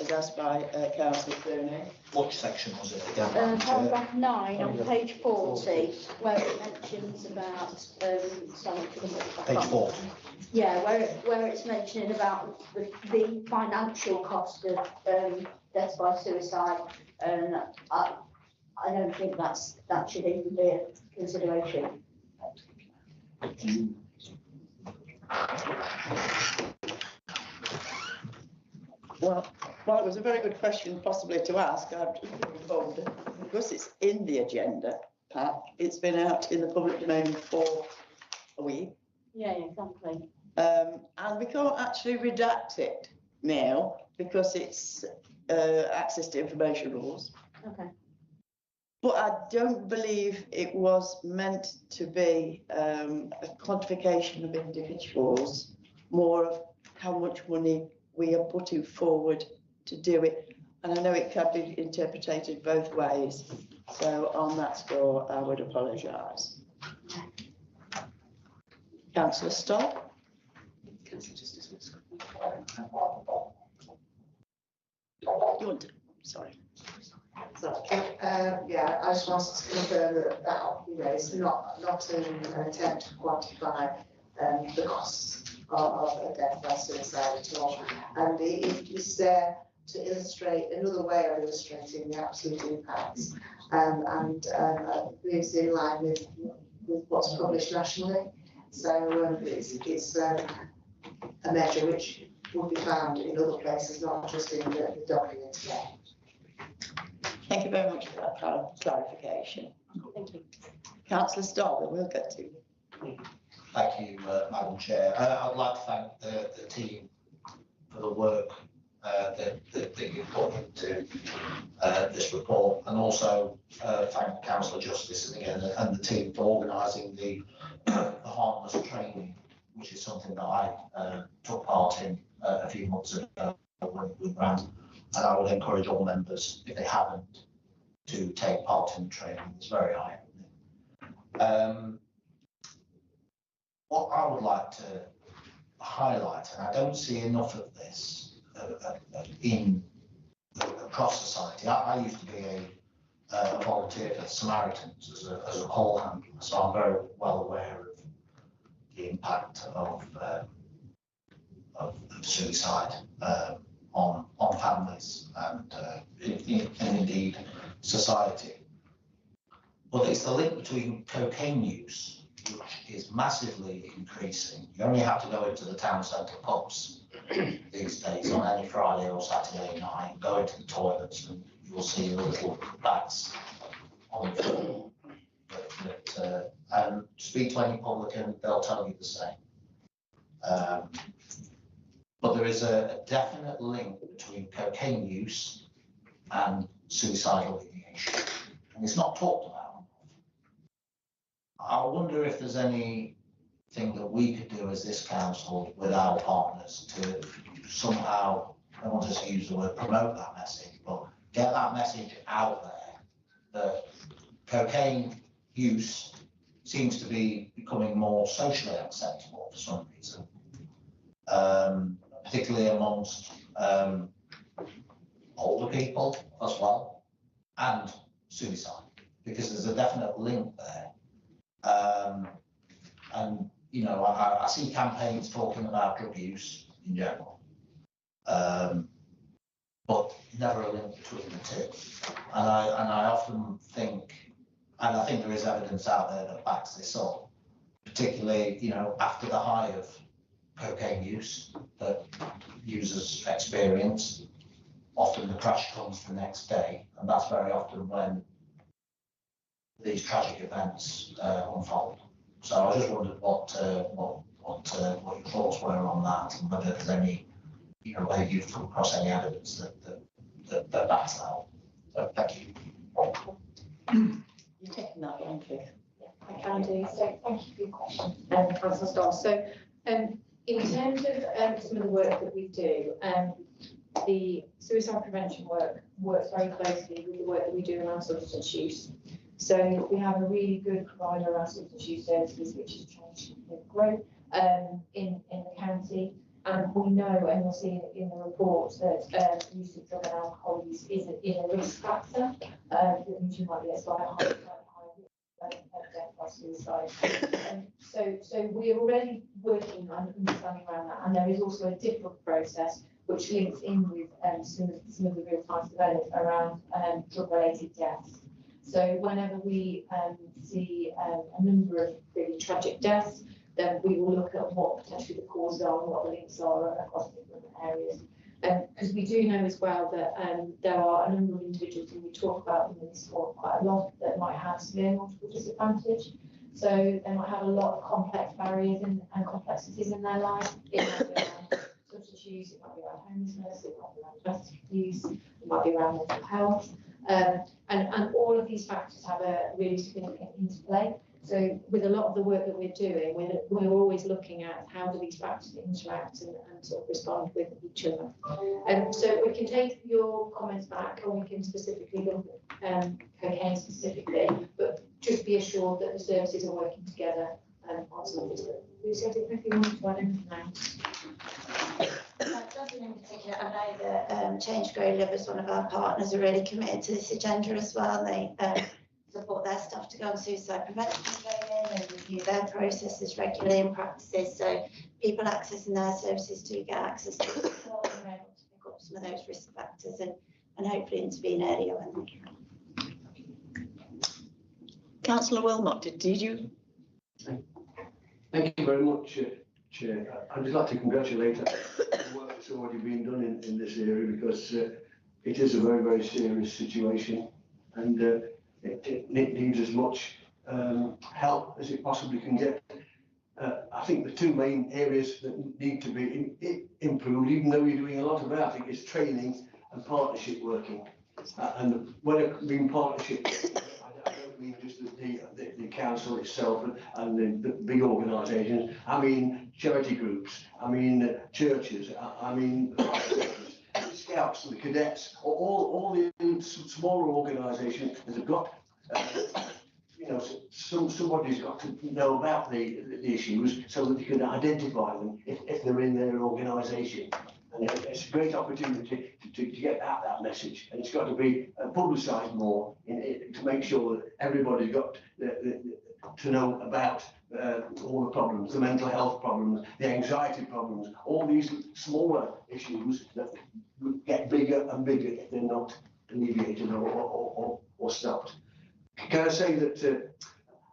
as asked by Councillor Clooney? Which section was it again? Paragraph 9 on page 40, where it mentions about, sorry, Page 40. Yeah, where it's mentioning about the financial cost of death by suicide, and I don't think that should even be a consideration. Well, it was a very good question possibly to ask. I've just been informed that because it's in the agenda pack, it's been out in the public domain for a week. Yeah, exactly. And we can't actually redact it now because it's access to information rules. Okay. But I don't believe it was meant to be a quantification of individuals, more of how much money we are putting forward to do it. And I know it can be interpreted both ways. So on that score, I would apologise. Councillor Stoll. You want to? Sorry. Yeah, I just wanted to confirm that it's not an attempt to quantify the costs of death by suicide at all. And it is there to illustrate another way of illustrating the absolute impacts. And it's in line with what's published nationally. So it's a measure which would be found in other places, not just in the document today. Thank you very much for that clarification. Thank you. Councillor Stoll, we'll get to you. Thank you, Madam Chair. I'd like to thank the team for the work that you've put into this report, and also thank Councillor Justice and the team for organising the harmless training, which is something that I took part in a few months ago when we ran. And I would encourage all members, if they haven't, to take part in the training. It's very eye-opening. What I would like to highlight, and I don't see enough of this across society. I used to be a volunteer for the Samaritans as a call handler, so I'm very well aware of the impact of suicide on families and indeed society. But it's the link between cocaine use, which is massively increasing. You only have to go into the town centre pubs these days on any Friday or Saturday night, go into the toilets, and you'll see the little bags on the floor. And speak to any publican, they'll tell you the same. But there is a definite link between cocaine use and suicidal ideation, and it's not talked about. I wonder if there's anything that we could do as this council with our partners to somehow, I don't want to just use the word promote that message, but get that message out there that cocaine use seems to be becoming more socially acceptable for some reason. Particularly amongst older people as well, and suicide, because there's a definite link there. And, you know, I see campaigns talking about drug use in general, but never a link between the two. And I often think, and I think there is evidence out there that backs this up, particularly, you know, after the high of cocaine use that users experience, often the crash comes the next day, and that's very often when these tragic events unfold. So I just wondered what your thoughts were on that, and whether there's any, you know, whether you've come across any evidence that backs that up. So thank you. You're taking that one, Keith. I can do. So thank you for your question, Councillor Stoll. So in terms of some of the work that we do, the suicide prevention work works very closely with the work that we do around substance use. So we have a really good provider of substitute services, which has changed with growth in the county. And we know, and you'll see in the report, that use of drug and alcohol use is a risk factor. That means you might be at slightly higher death by suicide. So we are already working on understanding around that, and there is also a different process which links in with some of the real time development around drug-related deaths. So whenever we see a number of really tragic deaths, then we will look at what potentially the causes are and what the links are across different areas. Because we do know as well that there are a number of individuals, and we talk about them in this sport quite a lot, that might have severe multiple disadvantage. So they might have a lot of complex barriers and complexities in their life. It might be around substance use, it might be around homelessness, it might be around domestic abuse, it might be around mental health. And all of these factors have a really significant interplay. So with a lot of the work that we're doing, we're always looking at how do these factors interact and sort of respond with each other. So we can take your comments back, or we can specifically look at cocaine specifically, but just be assured that the services are working together on some of this. Lucy, I don't know if you want to add anything now. Nothing in particular. I know that Change Grow Live as one of our partners are really committed to this agenda as well. They support their staff to go on suicide prevention training and review their processes regularly and practices. So people accessing their services do get access to support and are able to pick up some of those risk factors and hopefully intervene earlier when they can. Councillor Wilmot, did you? Thank you very much, Chair. I'd just like to congratulate the work that's already been done in this area, because it is a very, very serious situation, and it needs as much help as it possibly can get. I think the two main areas that need to be improved, even though we're doing a lot about it, is training and partnership working. And when I mean partnership, I don't mean just the council itself and the big organisations. I mean charity groups, I mean churches, I mean the scouts, the cadets, all the smaller organisations that have got, somebody's got to know about the issues so that they can identify them if they're in their organisation. And it's a great opportunity to get out that message, and it's got to be publicised more to make sure that everybody's got to know about all the problems, the mental health problems, the anxiety problems, all these smaller issues that get bigger and bigger if they're not alleviated or stopped. Can I say that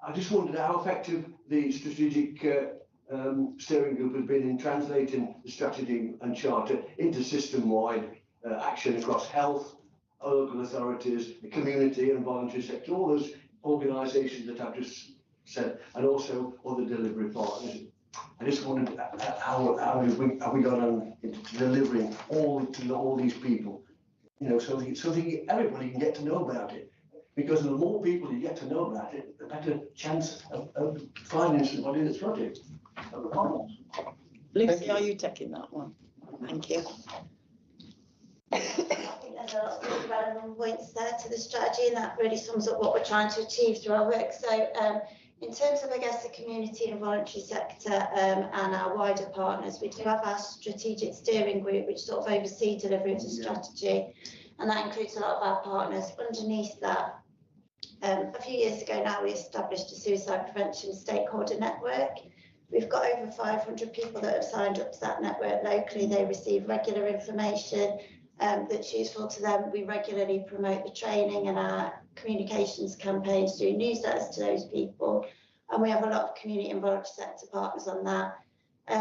I just wondered how effective the strategic steering group has been in translating the strategy and charter into system-wide action across health, local authorities, the community and voluntary sector, all those organisations that I've just said, and also other delivery partners. I just wondered how have we gone on into delivering all these people, so that everybody can get to know about it. Because the more people you get to know about it, the better chance of finding somebody that's got it. Lucy, are you taking that one? Thank you. I think there's a lot of relevant points there to the strategy, and that really sums up what we're trying to achieve through our work. So in terms of, I guess, the community and voluntary sector and our wider partners, we do have our strategic steering group, which sort of oversees delivery of the strategy, and that includes a lot of our partners. Underneath that, a few years ago now, we established a suicide prevention stakeholder network. We've got over 500 people that have signed up to that network locally. They receive regular information that's useful to them. We regularly promote the training and our communications campaigns through newsletters to those people. And we have a lot of community and voluntary sector partners on that.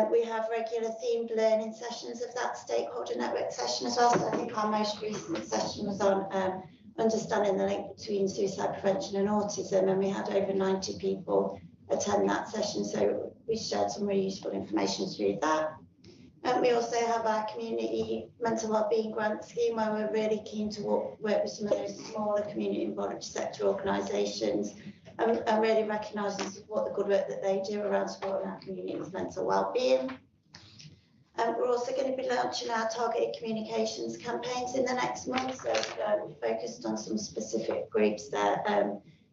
We have regular themed learning sessions of that stakeholder network session as well. So I think our most recent session was on understanding the link between suicide prevention and autism, and we had over 90 people attend that session, so we shared some really useful information through that. And we also have our community mental wellbeing grant scheme, where we're really keen to work with some of those smaller community and voluntary sector organisations and really recognise and support the good work that they do around supporting our community's mental wellbeing. We're also going to be launching our targeted communications campaigns in the next month, so we're focused on some specific groups there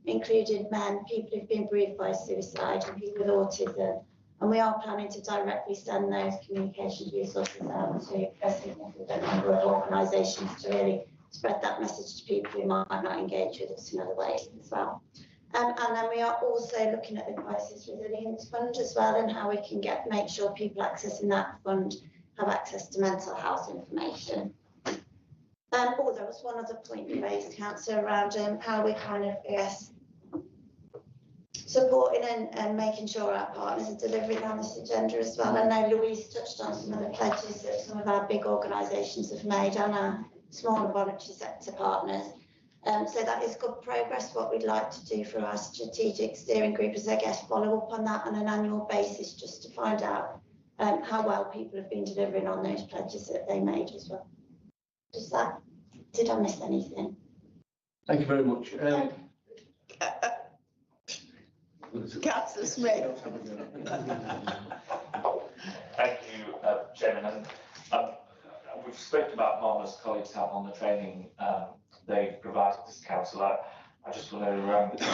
including men, people who've been bereaved by suicide and people with autism. And we are planning to directly send those communications resources out to a significant number of organisations to really spread that message to people who might not engage with us in other ways as well. And then we are also looking at the Crisis Resilience Fund as well, and how we can make sure people accessing that fund have access to mental health information. There was one other point you raised, Councillor, around how we kind of, yes, supporting and making sure our partners are delivering on this agenda as well. I know Louise touched on some of the pledges that some of our big organisations have made and our smaller voluntary sector partners. So that is good progress. What we'd like to do for our strategic steering group is, I guess, follow up on that on an annual basis, just to find out how well people have been delivering on those pledges that they made as well. Just that. Did I miss anything? Thank you very much. Councillor Smith. Thank you, Chairman. And we've spoken about harmless colleagues have on the training they've provided this council. I just want to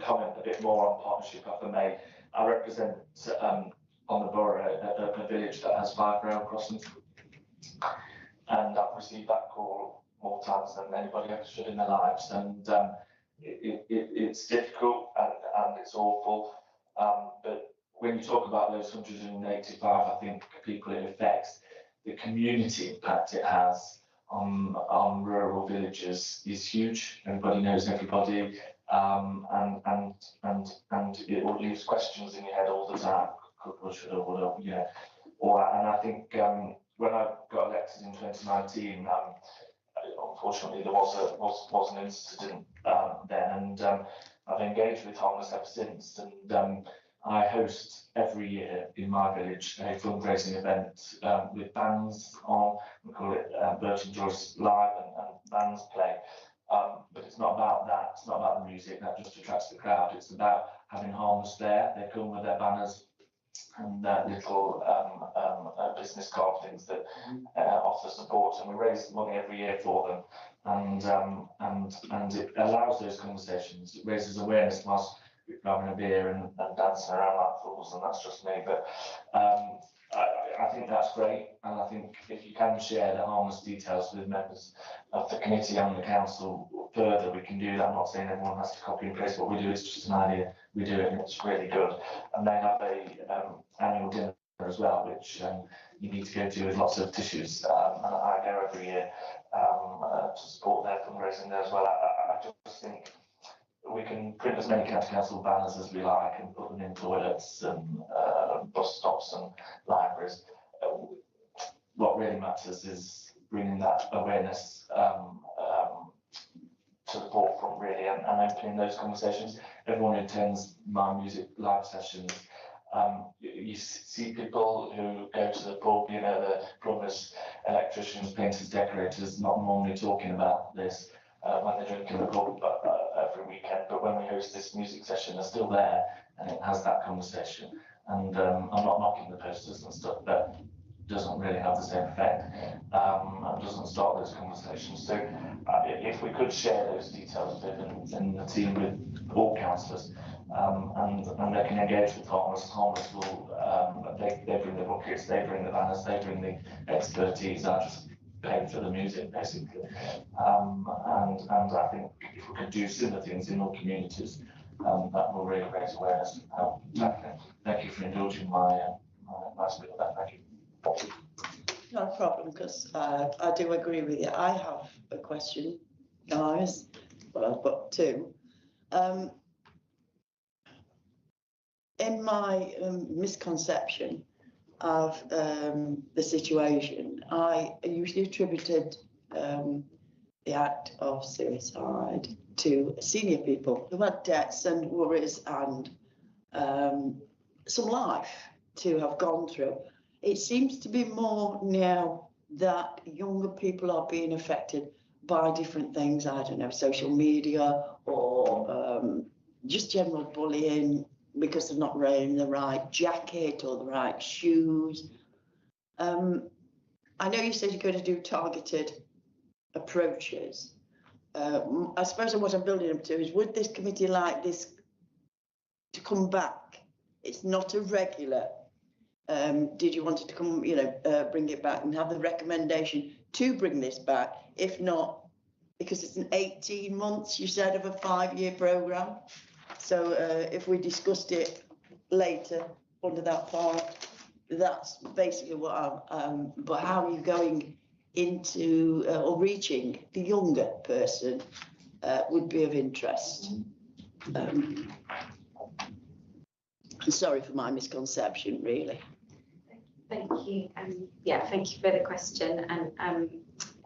comment a bit more on partnership, if I may. I represent on the borough a village that has 5 rail crossings, and I've received that call more times than anybody ever should in their lives, and it's difficult and it's awful, but when you talk about those 185, I think people it affects, the community impact it has on rural villages is huge. Everybody knows everybody, and it all leaves questions in your head all the time. Could, would, should, or would, you know, all that. And I think when I got elected in 2019, unfortunately there was an incident then, and I've engaged with homeless ever since, and I host every year in my village a fundraising event with bands on. We call it Burton Joyce Live, and bands play. But it's not about that. It's not about the music. That just attracts the crowd. It's about having harmless there. They come with their banners and little business card things that offer support, and we raise money every year for them. And it allows those conversations. It raises awareness whilst we're having a beer and dancing around like fools, and that's just me. But I think that's great, and I think if you can share the harmless details with members of the committee and the council further, we can do that. I'm not saying everyone has to copy and paste what we do, it's just an idea. We do it and it's really good. And they have a annual dinner as well, which you need to go to with lots of tissues. And I go every year to support their fundraising there as well. I just think we can print as many county council banners as we like and put them in toilets and bus stops and libraries. What really matters is bringing that awareness to the forefront, really, and opening those conversations. Everyone who attends my music live sessions, you see people who go to the pub, you know, the plumbers, electricians, painters, decorators, not normally talking about this when they're drinking the pub every weekend, but when we host this music session, they're still there, and it has that conversation. And I'm not knocking the posters and stuff, but it doesn't really have the same effect, and doesn't start those conversations. So if we could share those details with and the team with all councillors, and they can engage with harmless will, they bring the buckets, they bring the banners, they bring the expertise. I just pay for the music, basically. And I think if we could do similar things in all communities, that will really raise awareness and help tackle it. Thank you for indulging my speech on that. Thank you. Not a problem, because I do agree with you. I have a question, guys. Well, I've got two. In my misconception of the situation, I usually attributed the act of suicide to senior people who had debts and worries and some life to have gone through. It seems to be more now that younger people are being affected by different things, I don't know, social media or just general bullying because they're not wearing the right jacket or the right shoes. I know you said you're going to do targeted approaches, I suppose what I'm building up to is, would this committee like this to come back? It's not a regular. Did you want it to come, bring it back and have the recommendation to bring this back? If not, because it's an 18 months, you said, of a 5-year programme. So if we discussed it later under that part, that's basically what I'm, but how are you going into or reaching the younger person would be of interest. Sorry for my misconception, really. Thank you. Yeah, thank you for the question. And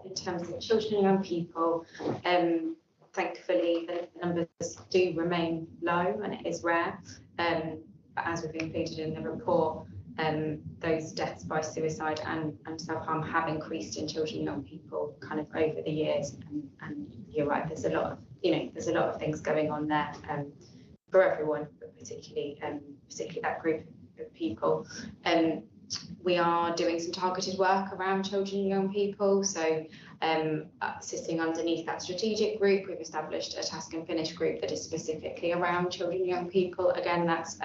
in terms of children and young people, thankfully the numbers do remain low, and it is rare. But as we've included in the report, those deaths by suicide and self-harm have increased in children and young people kind of over the years. And you're right, there's a lot of, there's a lot of things going on there for everyone, but particularly that group of people. We are doing some targeted work around children and young people. So sitting underneath that strategic group, we've established a task and finish group that is specifically around children and young people. Again, that's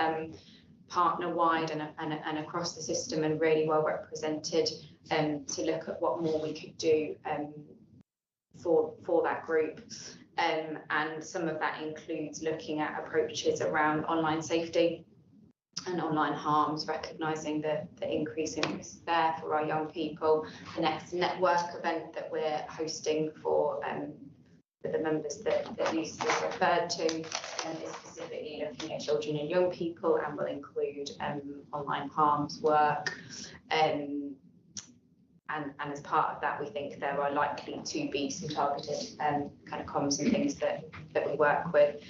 partner wide and across the system, and really well represented to look at what more we could do for that group. And some of that includes looking at approaches around online safety and online harms, recognising the increase in risk there for our young people. The next network event that we're hosting for the members that Lucy referred to is specifically looking at children and young people, and will include online harms work. And as part of that, we think there are likely to be some targeted kind of comms and things that we work with.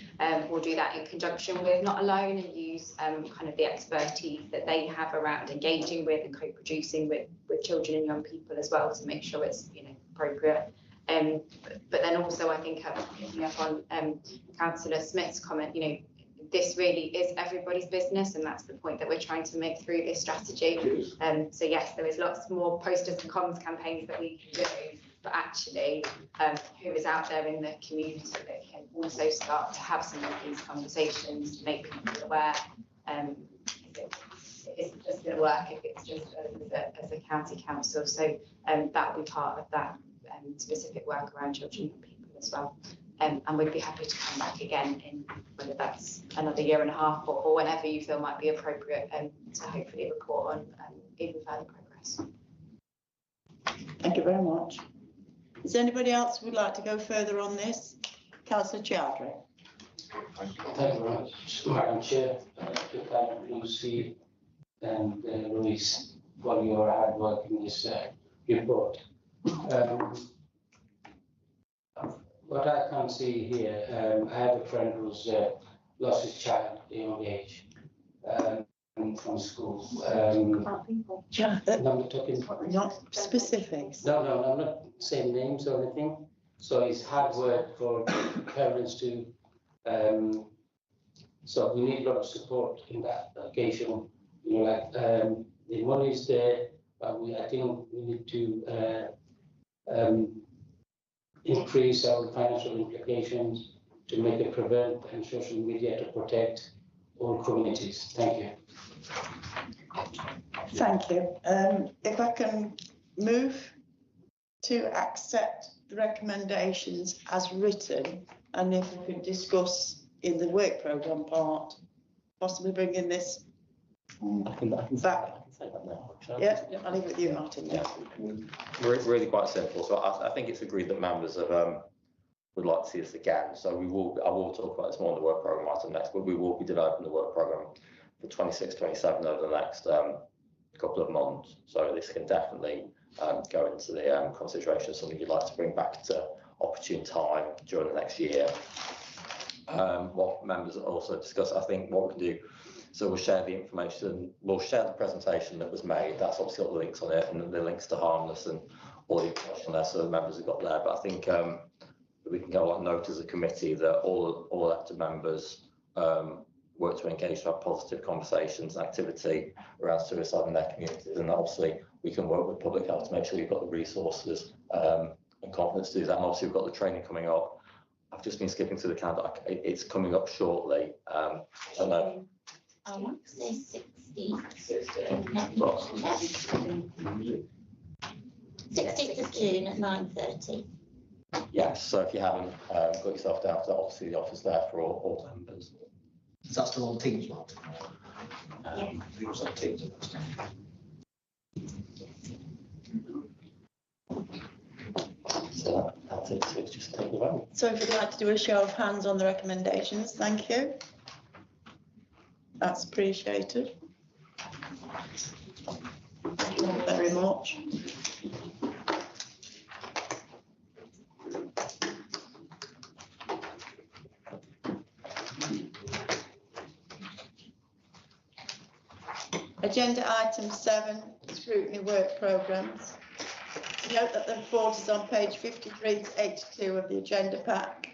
We'll do that in conjunction with Not Alone, and use kind of the expertise that they have around engaging with and co-producing with children and young people as well, to make sure it's appropriate. But then also, I think picking up on Councillor Smith's comment, this really is everybody's business, and that's the point that we're trying to make through this strategy. So yes, there is lots more posters and comms campaigns that we can do, but actually who is out there in the community that can also start to have some of these conversations, make people aware. It isn't just going to work if it's just as a county council. So that will be part of that specific work around children and people as well. And we'd be happy to come back again in whether that's another year and a half or whenever you feel might be appropriate, to hopefully report on even further progress. Thank you very much. Is anybody else who would like to go further on this? Councillor Chowdhury. Thank you very much, Madam Chair. To thank Lucy and Louise for your hard work in this report. What I can see here, I have a friend who's lost his child at a young age from school. I'm not talking. Not specifics. No, I'm not saying names or anything. So it's hard work for parents to. So we need a lot of support in that occasion. The money is there, but I think we need to increase our financial implications to make it prevent and social media to protect all communities. Thank you. Thank you. If I can move to accept the recommendations as written, and if we could discuss in the work programme part, possibly bringing this I can back. say that now. Yeah, I'll leave it with you, Martin. Yeah, really quite simple. So I think it's agreed that members of would like to see us again. So I will talk about this more in the work programme item next, but we will be developing the work programme for 26-27 over the next couple of months. So this can definitely go into the consideration of something you'd like to bring back to opportune time during the next year. What members also discuss, I think what we can do, so we'll share the information, we'll share the presentation that was made. That's obviously got the links on it, and the links to harmless and all the information there, so the members have got there. But I think we can go on note as a committee that all elected members work to engage to have positive conversations and activity around suicide in their communities, and obviously we can work with public health to make sure we've got the resources and confidence to do that. And obviously we've got the training coming up I've just been skipping to the calendar. It's coming up shortly. I don't know. I want to say 16th of June at 9:30. Yes, so if you haven't got yourself down for that, obviously the office there for all members. Is that still on Teams, Martin? Yeah. It was on Teams. So that's it, so it's just take the vote. So if you'd like to do a show of hands on the recommendations, thank you. That's appreciated. Thank you very much. Agenda item 7, scrutiny work programmes. Note that the report is on page 53 to 82 of the agenda pack.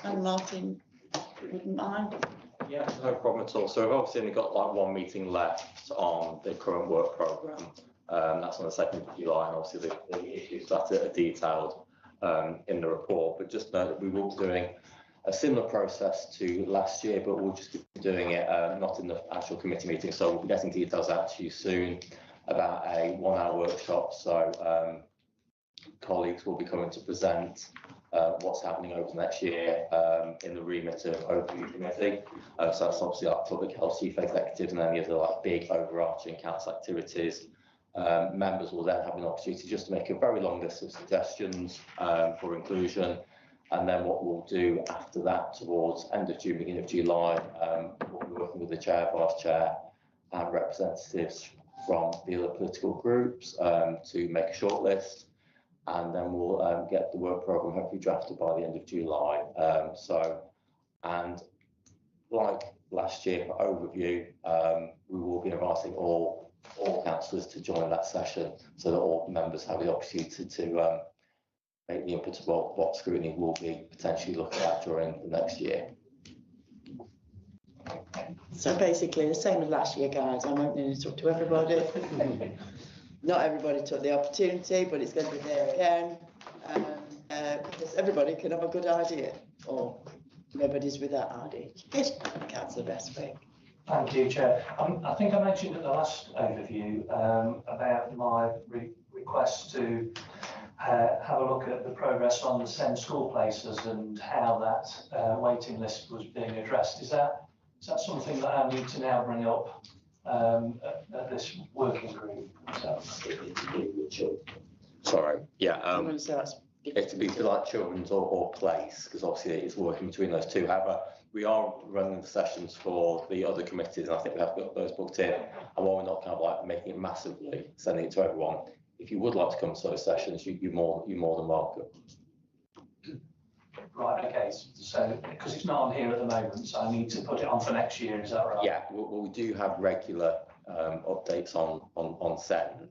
And Martin, if you wouldn't mind. Yeah, no problem at all. So we've obviously only got like one meeting left on the current work programme. That's on the 2nd of July, and obviously the issues that are detailed in the report. But just note that we will be doing a similar process to last year, but we'll just be doing it not in the actual committee meeting. So we'll be getting details out to you soon about a 1-hour workshop. So colleagues will be coming to present what's happening over the next year in the remit of overview committee. So that's obviously our public health chief executive and any other like big overarching council activities. Members will then have an opportunity just to make a very long list of suggestions for inclusion. And then what we'll do after that, towards end of June, beginning of July, we'll be working with the chair, vice chair, and representatives from the other political groups to make a short list. And then we'll get the work programme hopefully drafted by the end of July. And like last year for overview, we will be inviting all councillors to join that session so that all members have the opportunity to make the input about what scrutiny will be potentially looking at during the next year. So basically the same as last year, guys. I won't interrupt to everybody. Not everybody took the opportunity, but it's going to be there again. Because everybody can have a good idea, or nobody's without idea. Yes, Councillor Bestwick. Thank you, Chair. I think I mentioned at the last overview about my request to have a look at the progress on the SEND school places and how that waiting list was being addressed. Is that something that I need to now bring up at this working group? Sorry, yeah. It's to be like children's or place, because obviously it's working between those two. However, we are running the sessions for the other committees, and I think we have got those booked in. And while we're not kind of like making it massively, sending it to everyone, if you would like to come to those sessions, you're more than welcome. Right, okay, so because it's not on here at the moment, so I need to put it on for next year, is that right? Yeah, well, we do have regular updates on SEND,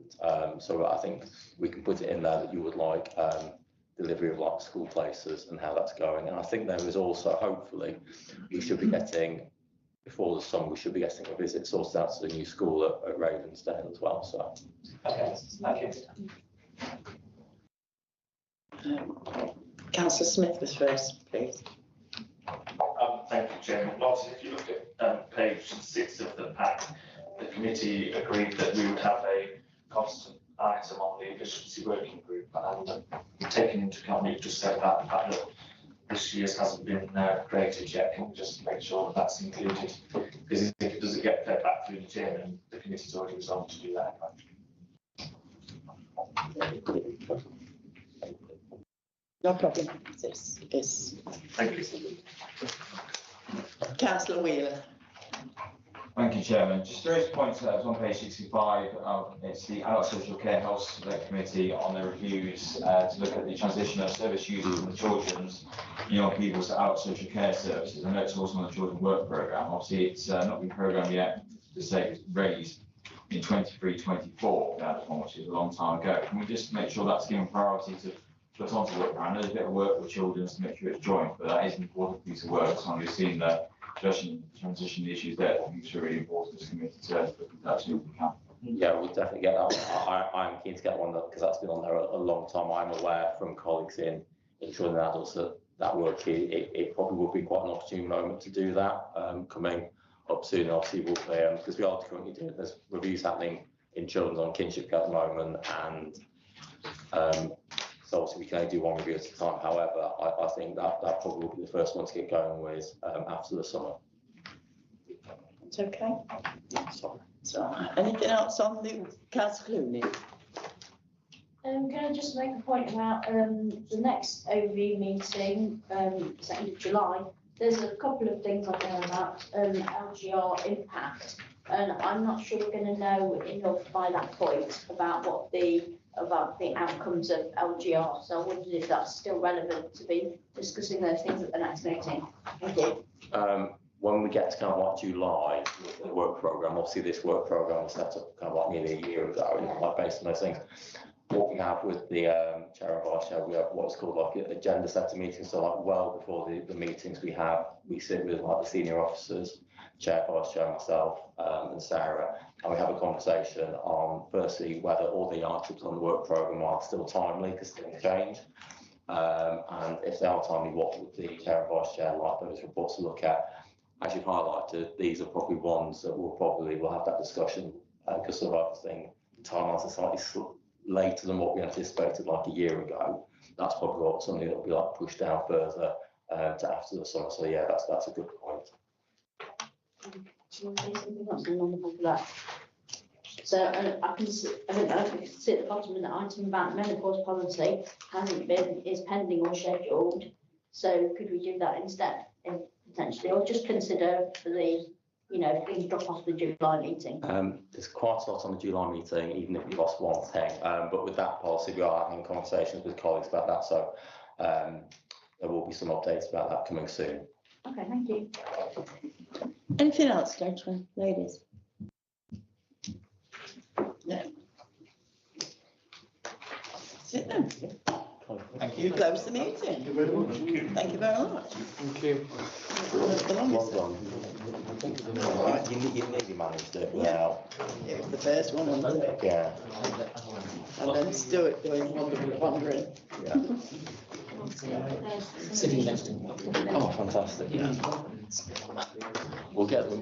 so I think we can put it in there that you would like delivery of like school places and how that's going. And I think there is also, hopefully, we should be getting, before the summer, we should be getting a visit sorted out to the new school at Ravensdale as well. So, okay, thank you. Councillor Smith was first, please. Thank you, Chairman. Martin, if you look at page 6 of the pack, the committee agreed that we would have a constant item on the efficiency working group, and taking into account what you've just said about the fact that this year's hasn't been created yet, can we just make sure that that's included? Because if it doesn't get fed back through the chairman, the committee's already resolved to do that. No problem. Yes. Thank you. Councillor Wheeler. Thank you, Chairman. Just to raise points that was on page 65. It's the Adult Social Care Health Select Committee on the reviews to look at the transition of service users from the children's and young people's to adult social care services. I know it's also on the children's work programme. Obviously, it's not been programmed yet to say it's raised in 23-24. That one, which is a long time ago. Can we just make sure that's given priority to put onto work programme? I know there's a bit of work with children to make sure it's joined, but that is an important piece of work. So we've seen the transition issues there. I think it's really important as a committee to look at that too if we can. Yeah, we'll definitely get that one. I'm keen to get one because that's been on there a long time. I'm aware from colleagues in children and adults that that work, it probably would be quite an opportune moment to do that, coming up soon. Obviously, we'll because we are currently doing, there's reviews happening in children's on kinship at the moment, and so obviously we can only do one review at a time. However, I think that probably will be the first one to get going with after the summer. It's okay. Sorry. So, anything else on the Councillor Clooney? Can I just make a point about the next overview meeting, 2nd of July? There's a couple of things on there about LGR impact, and I'm not sure we're going to know enough by that point about what the outcomes of LGR. So I wondered if that's still relevant to be discussing those things at the next meeting. Thank you. When we get to kind of like July, the work programme, obviously this work programme was set up kind of like nearly a year ago, and like based on those things. What we have with the chair and vice chair, we have what's called like an agenda setting meeting. So like well before the meetings we sit with like the senior officers, chair, vice chair, myself, and Sarah, and we have a conversation on firstly whether all the items on the work programme are still timely because things change. And if they are timely, what would the chair and vice chair like those reports to look at? As you've highlighted, these are probably ones that we'll have that discussion because of other thing. Timelines are slightly later than what we anticipated like a year ago. That's probably something that will be like pushed down further to after the summer. So yeah, that's a good point. So I can see, I don't know if you can see at the bottom of the item about menopause policy is pending or scheduled. So could we do that instead, potentially, or just consider for the, things drop off the July meeting? There's quite a lot on the July meeting, even if you lost one thing. But with that policy, we are having conversations with colleagues about that. So there will be some updates about that coming soon. Okay, thank you. Anything else, gentlemen, ladies? No. Sit then. Thank you. Close the meeting. Thank you very much. Thank you very much. Thank you. Well done. Right, you nearly managed it without. It was the first one, wasn't it? Yeah. And then Stuart doing wandering. Yeah. Sitting next to me. Oh, fantastic. Yeah. We'll get them.